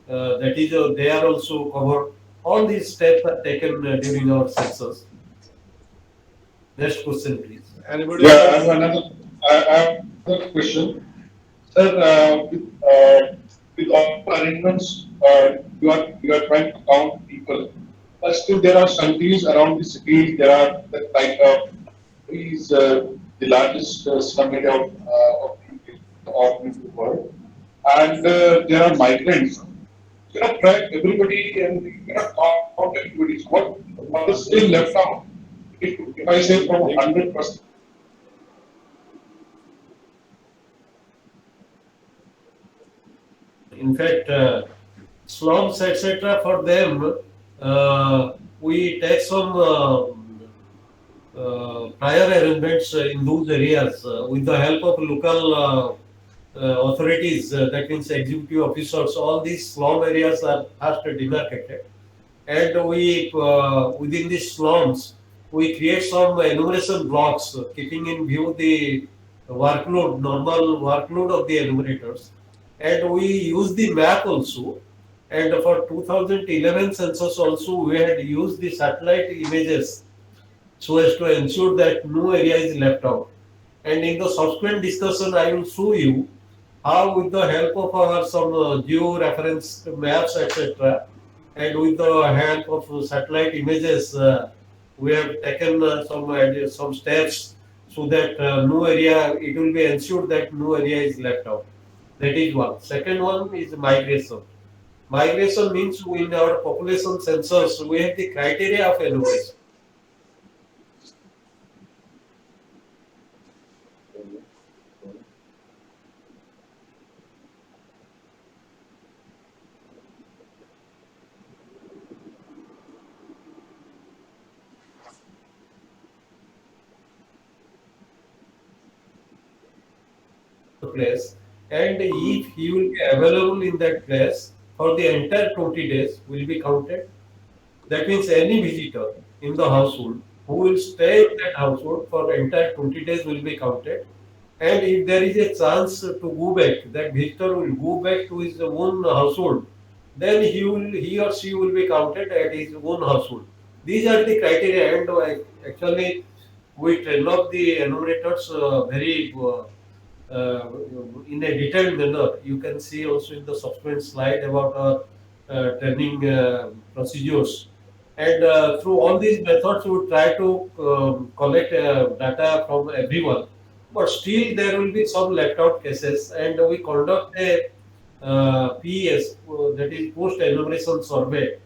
that is they are also covered. All these steps are taken during our census. Next question, please. Anybody Yeah, else? I have another question. Sir, with all arrangements, you are trying to count people, but still there are countries around the cities. There are the like is the largest slum area of the world, and there are migrants. You cannot track everybody and you cannot count everybody. So what is still left out? If I say from 100%. In fact, slums, etc., for them, we take some prior arrangements in those areas with the help of local authorities, that means executive officers. All these slum areas are first demarcated, and we within these slums we create some enumeration blocks, keeping in view the normal workload of the enumerators, and we use the map also. And for 2011 census also, we had used the satellite images so as to ensure that no area is left out. And in the subsequent discussion, I will show you how, with the help of our some geo-reference maps, etc., and with the help of satellite images, we have taken some steps so that no area, it will be ensured that no area is left out. That is one. Second one is migration. Migration means in our population census, we have the criteria of enumeration. Place, and if he will be available in that place for the entire 20 days will be counted. That means any visitor in the household who will stay in that household for entire 20 days will be counted. And if there is a chance to go back, that visitor will go back to his own household, then he or she will be counted at his own household. These are the criteria, and actually we train up the enumerators very uh, in a detailed manner. You can see also in the subsequent slide about our training procedures. And through all these methods, we try to collect data from everyone. But still, there will be some left out cases, and we conduct a PES, that is post enumeration survey,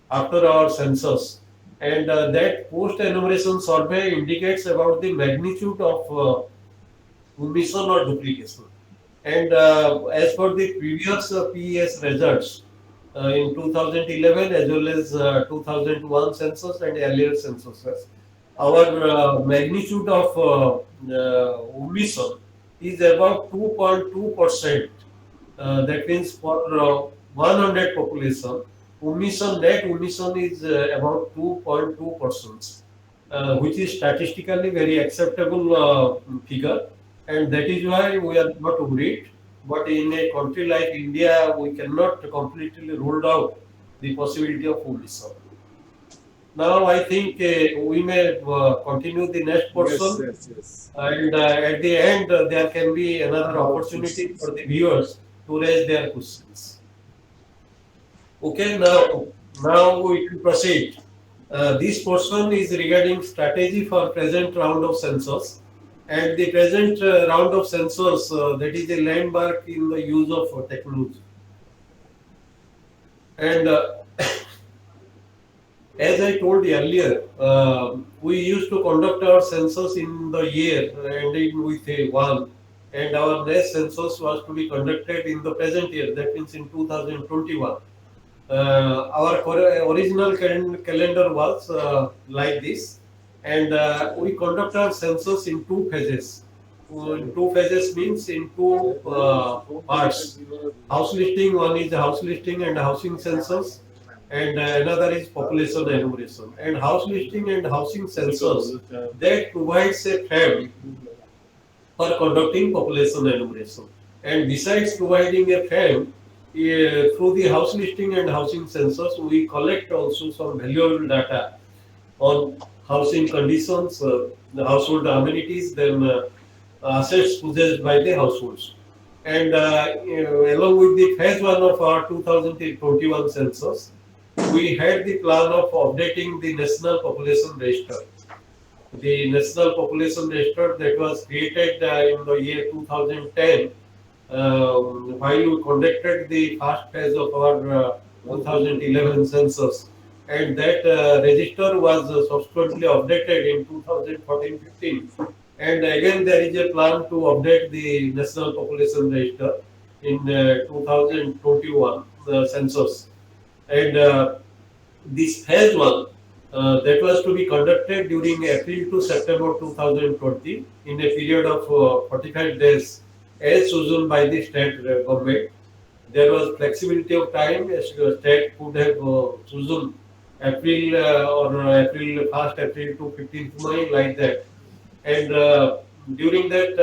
after our census. And that post enumeration survey indicates about the magnitude of omission or duplication. And as per the previous PES results in 2011 as well as 2001 census and earlier censuses, our magnitude of omission is about 2.2%. That means for 100 population, net omission is about 2.2%, which is statistically very acceptable figure, and that is why we are not worried. but in a country like India, we cannot completely rule out the possibility of omission. Now, I think we may continue the next Yes, portion, yes, yes. and at the end, there can be another opportunity for the viewers to raise their questions. Okay, now we can proceed. This portion is regarding strategy for present round of census, and the present round of census that is a landmark in the use of technology. And as I told you earlier, we used to conduct our census in the year ending with a 1, and our next census was to be conducted in the present year, that means in 2021. Our original calendar was like this, and we conduct our census in 2 phases. In 2 phases means in two parts. House listing, one is house listing and housing census, and another is population enumeration. And house listing and housing census that provides a frame for conducting population enumeration. And besides providing a frame, through the house listing and housing census, we collect also some valuable data on housing conditions, the household amenities, then assets possessed by the households. And along with the phase 1 of our 2021 census, we had the plan of updating the National Population Register. The National Population Register that was created in the year 2010 while we conducted the first phase of our 2011 census, and that register was subsequently updated in 2014-15. And again, there is a plan to update the National Population Register in 2021 census. And this phase 1 that was to be conducted during April to September 2020 in a period of 45 days as chosen by the state government. There was flexibility of time. The state could have chosen April or April 1st April to 15th May, like that. And during that,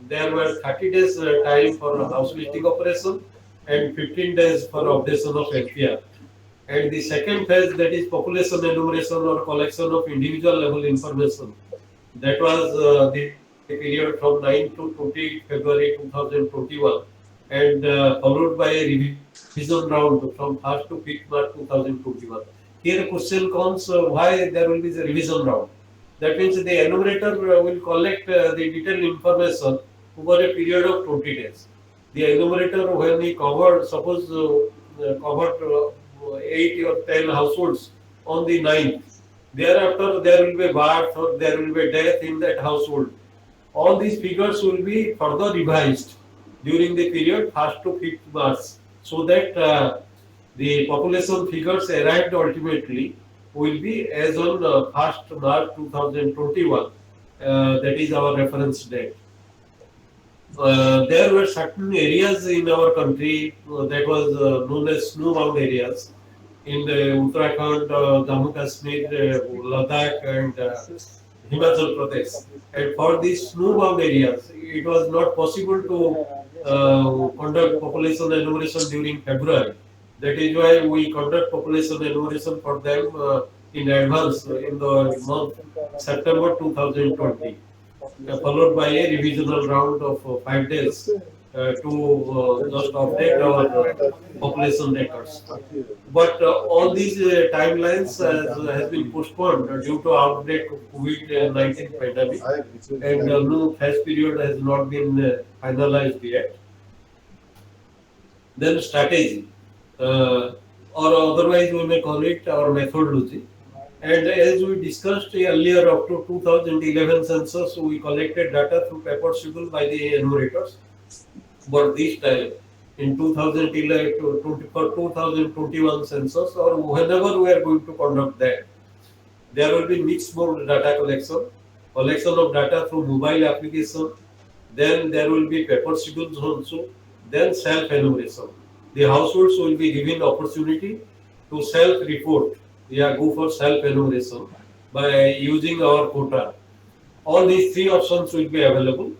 there were 30 days time for house listing operation and 15 days for updation of LPR. And the second phase, that is population enumeration or collection of individual level information, that was the period from 9 to 20 February 2021, and followed by a revision round from 1st to 5th March 2021. Here a question comes, why there will be the revision round? That means the enumerator will collect the detailed information over a period of 20 days. The enumerator, when he covered, suppose covered 8 or 10 households on the 9th, thereafter there will be birth or there will be death in that household. All these figures will be further revised during the period 1st to 5th March, so that the population figures arrived ultimately will be as on 1st March 2021. That is our reference date. There were certain areas in our country that was known as snowbound areas in the Uttarakhand, Jammu Kashmir, Ladakh, and Himachal Pradesh. And for these snowbound areas, it was not possible to conduct population enumeration during February. That is why we conduct population enumeration for them in advance in the month September 2020, followed by a revisional round of 5 days to just update our population records. But all these timelines has been postponed due to outbreak of COVID-19 pandemic, and no phase period has not been finalized yet. Then strategy, or otherwise we may call it our methodology. And as we discussed earlier, up to 2011 census, we collected data through paper schedule by the enumerators. But this time, in 2011 for 2021 census, or whenever we are going to conduct that, there will be mixed mode data collection of data through mobile application. Then there will be paper schedules also. Then self-enumeration. The households will be given opportunity to self-report. Go for self-enumeration by using our quota. All these 3 options will be available.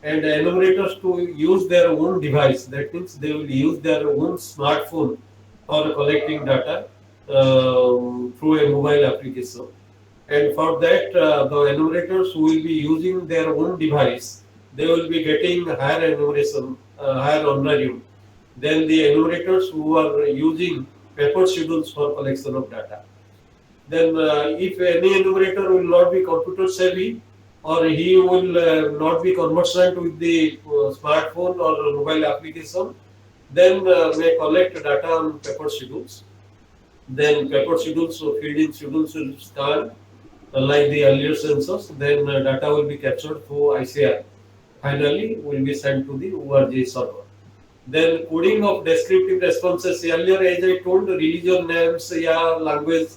and enumerators to use their own device. That means they will use their own smartphone for collecting data through a mobile application. And for that, the enumerators who will be using their own device, they will be getting higher enumeration, higher honorarium than the enumerators who are using paper schedules for collection of data. Then, if any enumerator will not be computer savvy, or he will not be conversant with the smartphone or mobile application, then may collect data on paper schedules. Then paper schedules, so filled in schedules will scan like the earlier census. Then data will be captured through ICR. Finally, will be sent to the ORGI server. Then coding of descriptive responses. Earlier, as I told, religion names, yeah, language,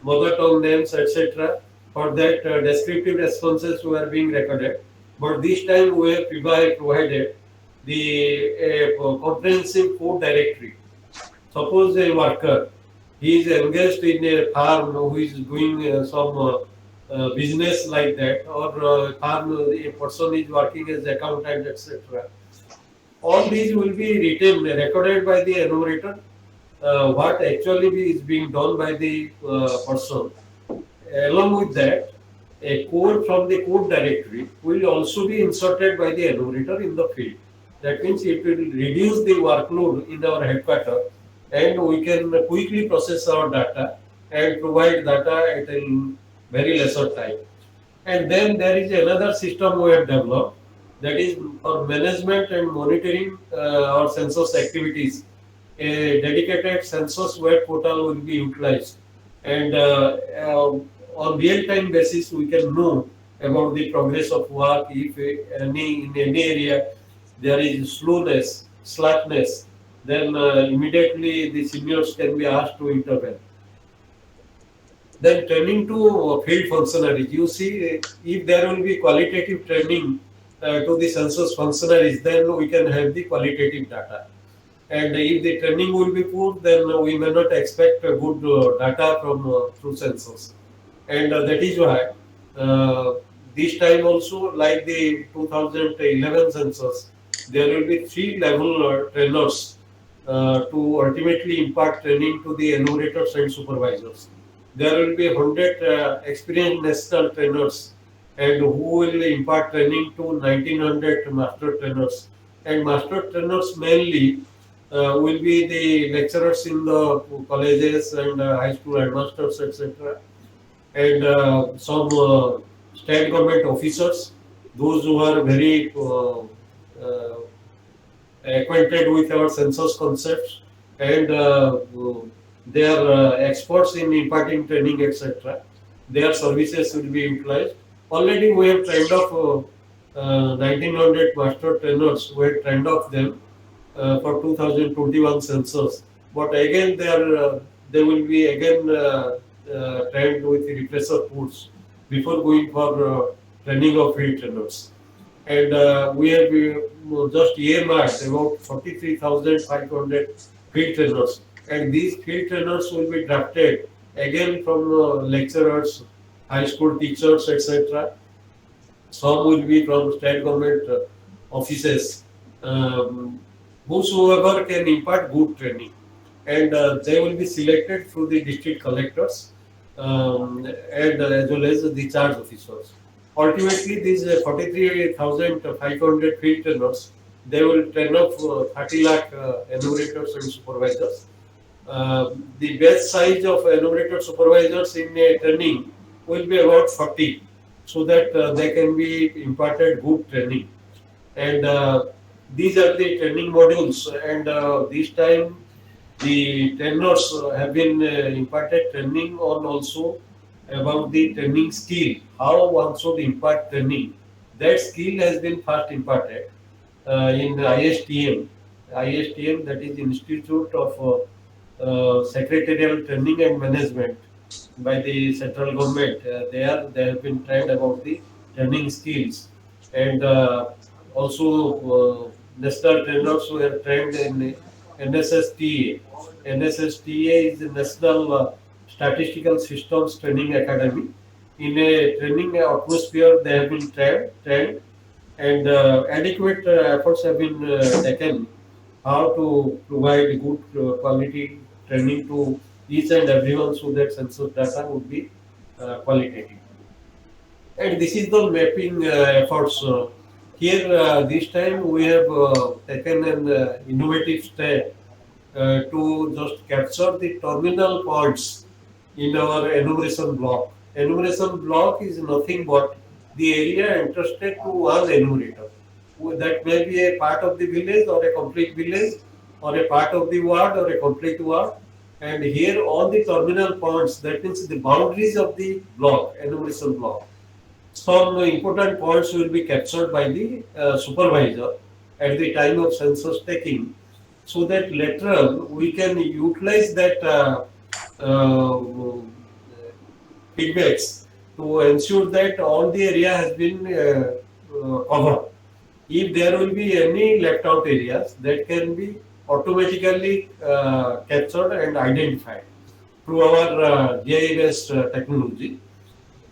mother tongue names, etc. For that, descriptive responses were being recorded. But this time, we have provided the comprehensive code directory. Suppose a worker, he is engaged in a farm who is doing some business like that, or farm, a person is working as accountant, etc. All these will be written, recorded by the enumerator, what actually is being done by the person. Along with that, a code from the code directory will also be inserted by the enumerator in the field. That means it will reduce the workload in our headquarters, and we can quickly process our data and provide data at a very lesser time. And then there is another system we have developed, that is for management and monitoring our census activities. A dedicated census web portal will be utilized, and on real-time basis we can know about the progress of work. If in any area there is slowness, slackness, then immediately the seniors can be asked to intervene. Then turning to field functionaries, you see, if there will be qualitative training to the census functionaries, then we can have the qualitative data. And if the training will be poor, then we may not expect good data from through census. And that is why this time also, like the 2011 census, there will be 3 level trainers to ultimately impart training to the enumerators and supervisors. There will be 100 experienced national trainers, and who will impart training to 1900 master trainers. And master trainers mainly will be the lecturers in the colleges and high school headmasters, etc. And some state government officers, those who are very acquainted with our census concepts, and they are experts in imparting training, etc. Their services will be utilized. Already we have trained off 1900 master trainers. We have trained off them for 2021 census. But again, they will be again trained with the refresher course before going for training of field trainers. And we have just earmarked about 43,500 field trainers. And these field trainers will be drafted again from lecturers, high school teachers, etc. Some will be from state government offices. Whosoever can impart good training, and they will be selected through the district collectors and as well as the charge officers. Ultimately, these 43,500 field trainers, they will train up 30 lakh enumerators and supervisors. The best size of enumerator supervisors in a training will be about 40, so that they can be imparted good training. And these are the training modules, and this time the trainers have been imparted training on also about the training skill, how one should impart training. That skill has been first imparted in ISTM. ISTM, that is Institute of Secretarial Training and Management by the central government. They have been trained about the training skills, and also national trainers who are trained in NSSTA. NSSTA is the National Statistical Systems Training Academy. In a training atmosphere, they have been trained, and adequate efforts have been taken how to provide good quality training to each and everyone so that census data would be qualitative. And this is the mapping efforts. Here, this time we have taken an innovative step to just capture the terminal points in our enumeration block. Enumeration block is nothing but the area entrusted to one enumerator. That may be a part of the village or a complete village or a part of the ward or a complete ward. And here all the terminal points, that means the boundaries of the block, enumeration block. Some important points will be captured by the supervisor at the time of census taking, so that later on we can utilize that feedbacks to ensure that all the area has been covered. If there will be any left out areas, that can be automatically captured and identified through our GI based technology.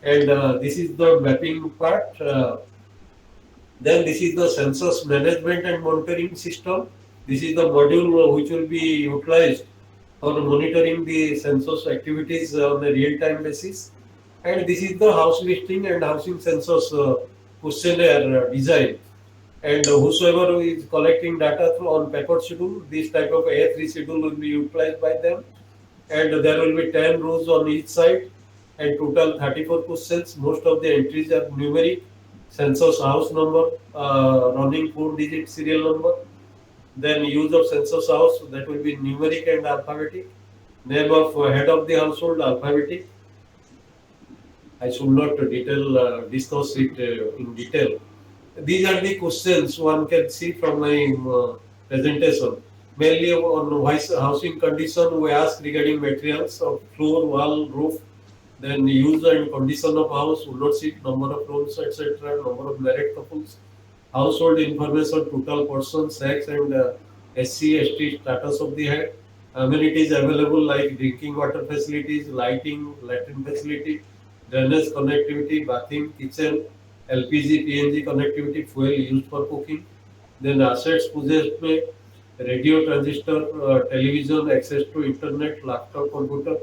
And this is the mapping part. Then this is the census management and monitoring system. This is the module which will be utilized for monitoring the census activities on a real-time basis. And this is the house listing and housing census questionnaire design. And whosoever is collecting data through on paper schedule, this type of A3 schedule will be utilized by them. And there will be 10 rows on each side and total 34 questions. Most of the entries are numeric. Census house number, running 4-digit serial number. Then use of census house, that will be numeric and alphabetic. Name of head of the household, alphabetic. I should not discuss it in detail. These are the questions one can see from my presentation. Mainly on housing condition, we ask regarding materials of floor, wall, roof, then use and condition of house, would seat, number of rooms, etc., number of married couples, household information, total person, sex, and SC, ST status of the head, amenities available like drinking water facilities, lighting, latrine facility, drainage connectivity, bathing, kitchen, LPG, PNG connectivity, fuel used for cooking, then assets possessed by radio, transistor, television, access to internet, laptop, computer.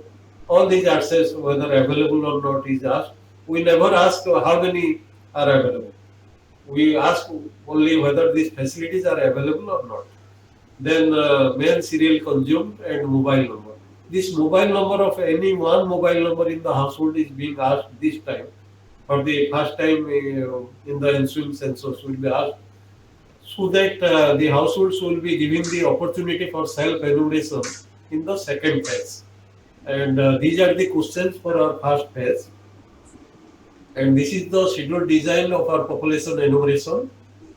All these access, whether available or not, is asked. We never ask how many are available. We ask only whether these facilities are available or not. Then main serial consumed and mobile number. This mobile number of any one mobile number in the household is being asked this time. For the first time in the ensuing census will be asked, so that the households will be given the opportunity for self-enumeration in the second phase. And these are the questions for our first phase. And this is the schedule design of our population enumeration.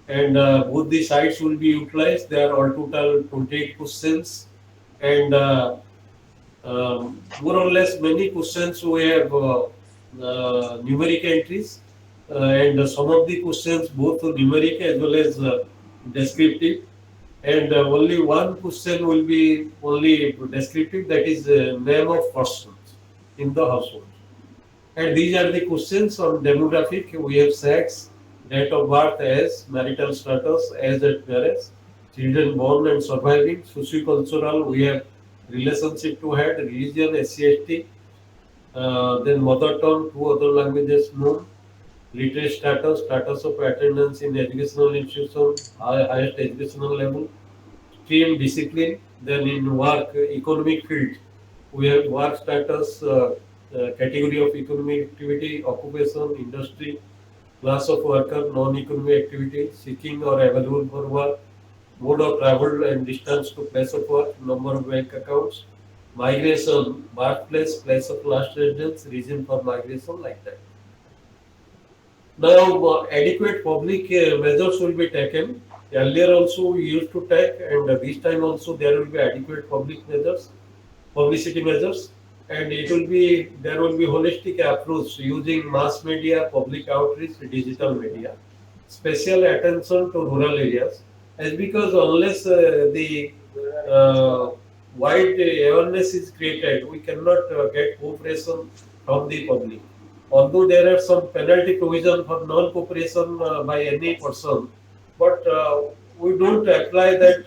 And both the sites will be utilized. There are all total 28 questions. And more or less many questions we have numeric entries. And some of the questions both numeric as well as descriptive. And only one question will be only descriptive, that is name of persons in the household. And these are the questions on demographic. We have sex, date of birth, age, marital status, age at marriage, children born and surviving, sociocultural. We have relationship to head, religion, SC/ST, then mother tongue, two other languages known, literate status, status of attendance in educational institution, highest educational level, stream, discipline. Then in work, economic field, we have work status, category of economic activity, occupation, industry, class of worker, non-economic activity, seeking or available for work, mode of travel and distance to place of work, number of bank accounts, migration, birthplace, place of last residence, reason for migration, like that. Now, adequate public measures will be taken. Earlier also we used to take, and this time also there will be adequate public measures, publicity measures, and there will be holistic approach using mass media, public outreach, digital media, special attention to rural areas, as because unless the wide awareness is created, we cannot get cooperation from the public. although there are some penalty provision for non-cooperation by any person, but we don't apply that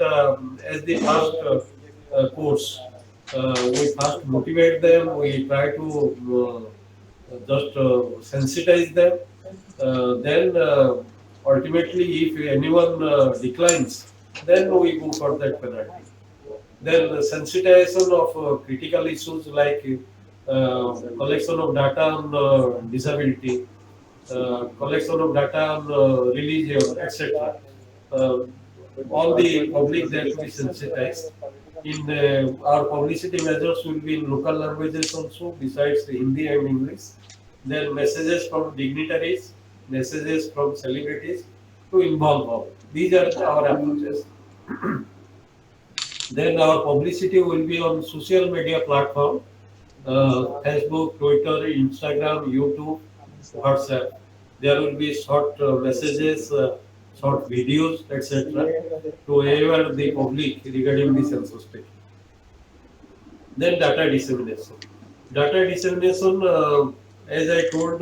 as the first course. We first motivate them, we try to just sensitize them. Then ultimately, if anyone declines, then we go for that penalty. Then the sensitization of critical issues like collection of data on disability, collection of data on religion, etc. Uh, all the public that to be sensitized. In our publicity measures will be in local languages also, besides the Hindi and English. Then messages from dignitaries, messages from celebrities to involve all. These are our approaches. Then our publicity will be on social media platform, Facebook, Twitter, Instagram, YouTube, WhatsApp. There will be short messages, short videos, etc. to aware the public regarding the census taking. Then data dissemination. Data dissemination, as I told,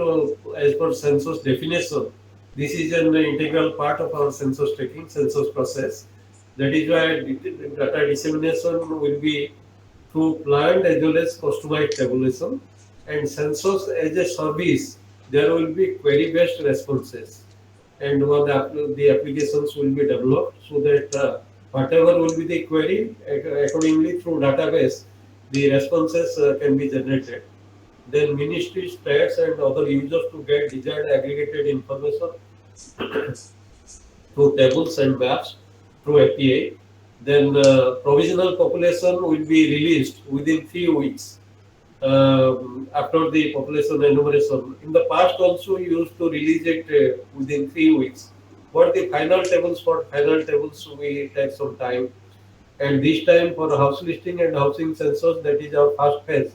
as per census definition, this is an integral part of our census taking, census process. That is why data dissemination will be through planned as well as customized tabulation. And census as a service, there will be query-based responses. And the applications will be developed so that whatever will be the query, accordingly through database, the responses can be generated. Then ministries, states, and other users to get desired aggregated information through tables and maps through API. Then provisional population will be released within 3 weeks after the population enumeration. In the past also we used to release it within 3 weeks. But the final tables we take some time. And this time for house listing and housing census, that is our first phase.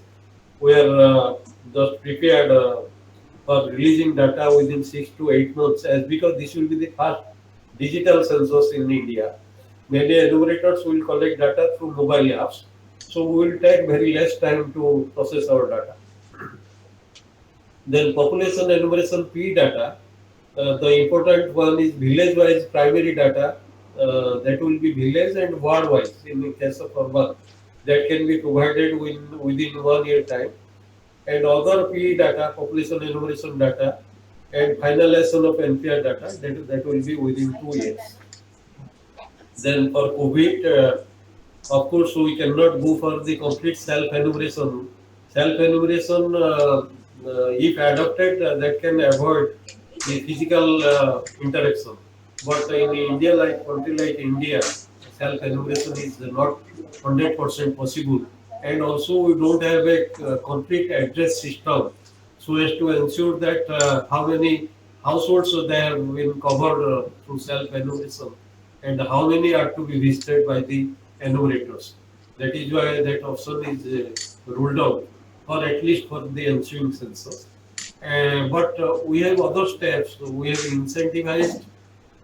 We are just prepared for releasing data within 6 to 8 months, as because this will be the first digital census in India. Many enumerators will collect data through mobile apps, so we will take very less time to process our data. Then population enumeration P data, the important one is village-wise primary data, that will be village and ward-wise in the case of urban, that can be provided within 1 year time. And other P data, population enumeration data, and finalization of NPR data, that will be within 2 years. Then for COVID, of course, we cannot go for the complete self-enumeration. Self-enumeration, if adopted, that can avoid the physical interaction. But in India, like country like India, self-enumeration is not 100% possible. And also, we don't have a complete address system so as to ensure that how many households they have been covered through self-enumeration and how many are to be visited by the enumerators. That is why that option is ruled out, or at least for the ensuing census. But we have other steps. We have incentivized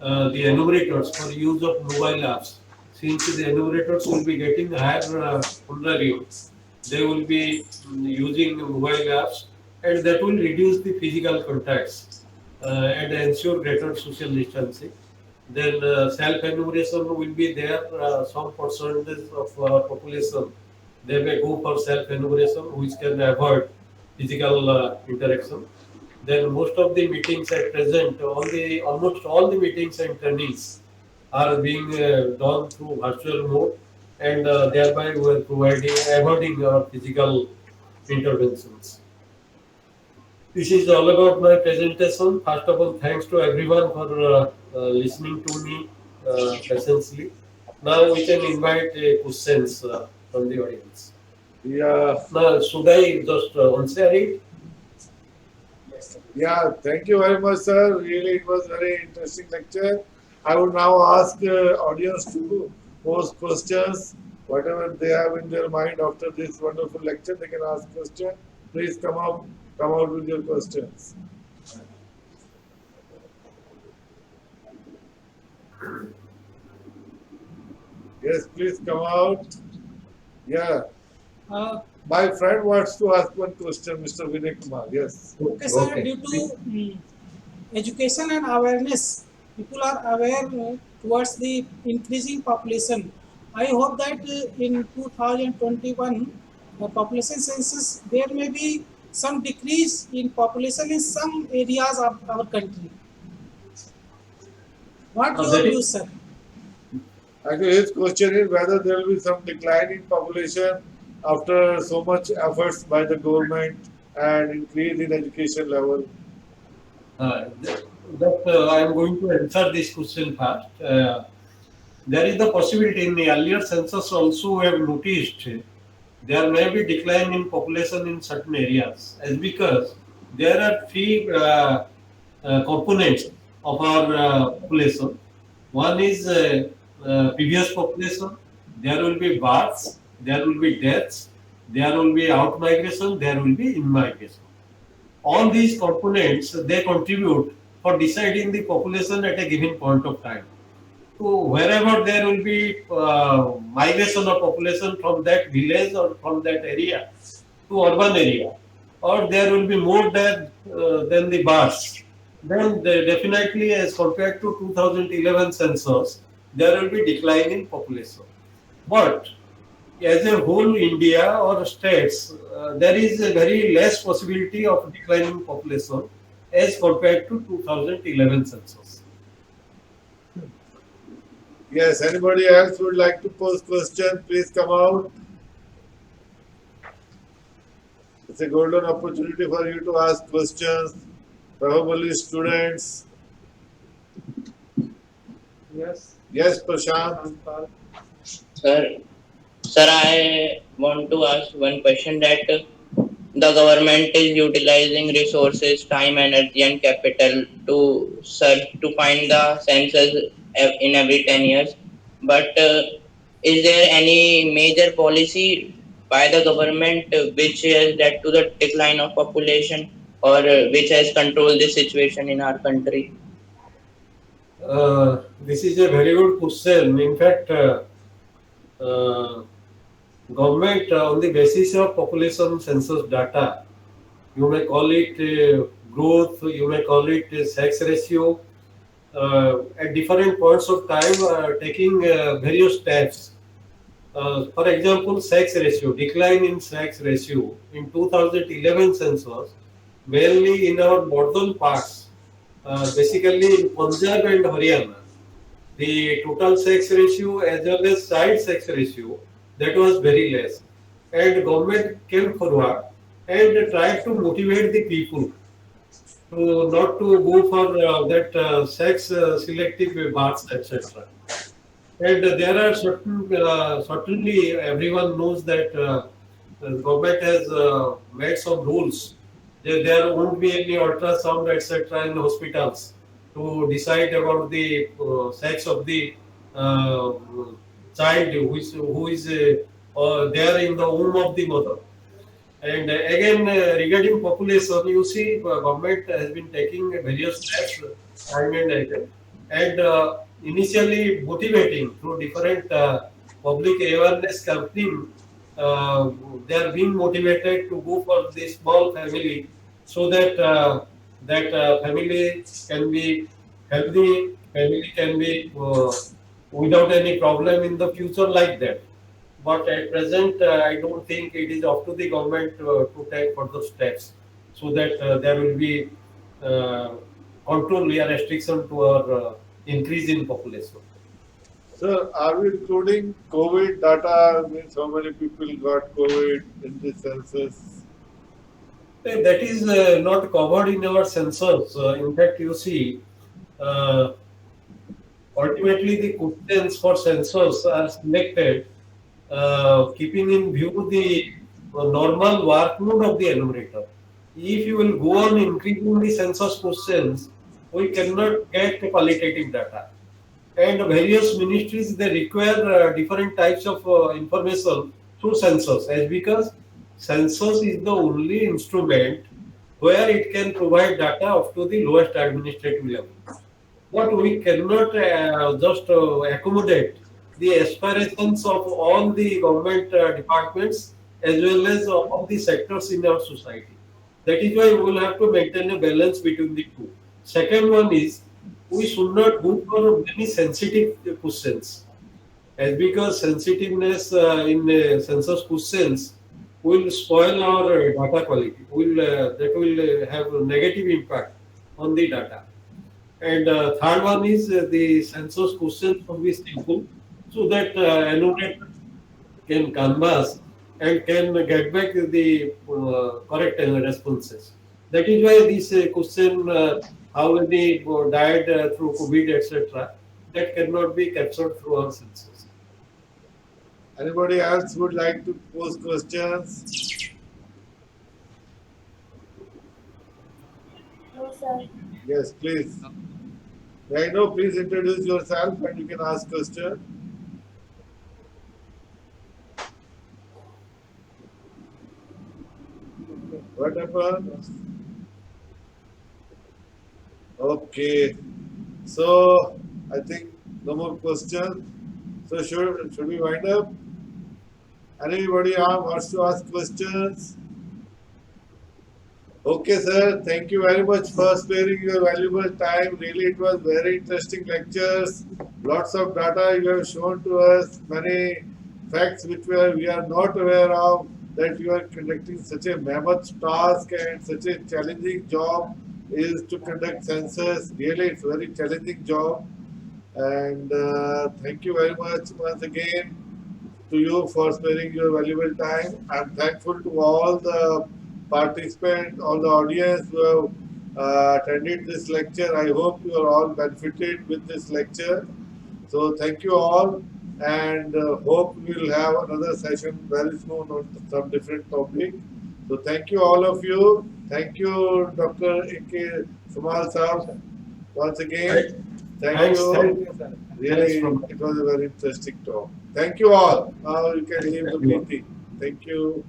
the enumerators for use of mobile apps. Since the enumerators will be getting higher honorarium, they will be using mobile apps, and that will reduce the physical contacts and ensure greater social distancing. Then self-enumeration will be there. Some percentage of population they may go for self-enumeration, which can avoid physical interaction. Then most of the meetings at present, almost all the meetings and trainings are being done through virtual mode, and thereby we are avoiding physical interventions. This is all about my presentation. First of all, thanks to everyone for listening to me patiently. Now we can invite questions from the audience. Yeah, Now, should I just answer it? yeah, thank you very much, sir. Really, it was very interesting lecture. I would now ask audience to pose questions, whatever they have in their mind after this wonderful lecture. They can ask questions. Please come out with your questions. Yes, please come out. Yeah. My friend wants to ask one question, Mr. Vinay Kumar. Yes. Okay, sir. Okay. Due to education and awareness, people are aware towards the increasing population. I hope that in 2021 population census there may be some decrease in population in some areas of our country. What your That is views, sir? Actually, his question is whether there will be some decline in population after so much efforts by the government and increase in education level. I am going to answer this question first. There is the possibility in the earlier census also we have noticed there may be decline in population in certain areas as because there are three components of our population. One is previous population, there will be births, there will be deaths, there will be out migration, there will be in migration. All these components they contribute for deciding the population at a given point of time. So wherever there will be migration of population from that village or from that area to urban area, or there will be more than the births, then definitely as compared to 2011 census, there will be decline in population. But as a whole India or states, there is a very less possibility of declining population as compared to 2011 census. Yes, anybody else would like to pose question, please come out. It's a golden opportunity for you to ask questions, probably students. Yes. Yes, Prashant. Sir, sir, I want to ask one question that the government is utilizing resources, time, energy, and capital to search to find the census in every 10 years. But is there any major policy by the government which has led to the decline of population or which has controlled this situation in our country? This is a very good question. In fact, uh, government on the basis of population census data, you may call it growth, you may call it sex ratio, at different points of time taking various steps. For example, sex ratio, decline in sex ratio in 2011 census, mainly in our northern parts, basically in Punjab and Haryana, the total sex ratio as well as child sex ratio that was very less, and government came forward and tried to motivate the people to not to go for that sex selective births, etc. And there are certainly everyone knows that the government has made some rules. There won't be any ultrasound, etc. in hospitals to decide about the sex of the uh, child who is there in the womb of the mother. And again, regarding population, you see, government has been taking various steps time and again, and initially motivating through different public awareness campaign. They are being motivated to go for the small family, so that family can be healthy, family can be without any problem in the future like that. But at present, I don't think it is up to the government to take further steps so that there will be uh, control or restriction to our increase in population. Sir, are we including COVID data? Means how many people got COVID in the census? That is not covered in our census. In fact, you see, uh, ultimately the questions for census are selected keeping in view the normal workload of the enumerator. If you will go on increasing the census questions, we cannot get qualitative data. And various ministries they require different types of information through census, as because census is the only instrument where it can provide data up to the lowest administrative level. But we cannot just accommodate the aspirations of all the government departments as well as all the sectors in our society. That is why we will have to maintain a balance between the two. Second one is we should not go for many sensitive questions, as because sensitiveness in census questions will spoil our data quality. Will that will have a negative impact on the data. And third one is the census questions should be simple so that annotator can canvas and can get back the correct responses. That is why this question, how many died through COVID, etc., that cannot be captured through our census. Anybody else would like to pose questions? No, sir. Yes, please. Right now, please introduce yourself and you can ask question. What happened? Okay. So I think no more questions. So should we wind up? Anybody wants to ask questions? Okay, sir. Thank you very much for sparing your valuable time. Really, it was very interesting lectures. Lots of data you have shown to us. Many facts which we are not aware of. That you are conducting such a mammoth task and such a challenging job is to conduct census. Really, it's a very challenging job. And thank you very much once again to you for sparing your valuable time. I'm thankful to all the participants, all the audience who have attended this lecture. I hope you are all benefited with this lecture. So thank you all, and hope we will have another session very soon on some different topic. So thank you all of you. Thank you, Dr. A.K. Samal Saab, once again. Thank Thanks, you. thank you, sir. Really, it was a very interesting talk. Thank you all. Now you can leave the meeting. Thank you.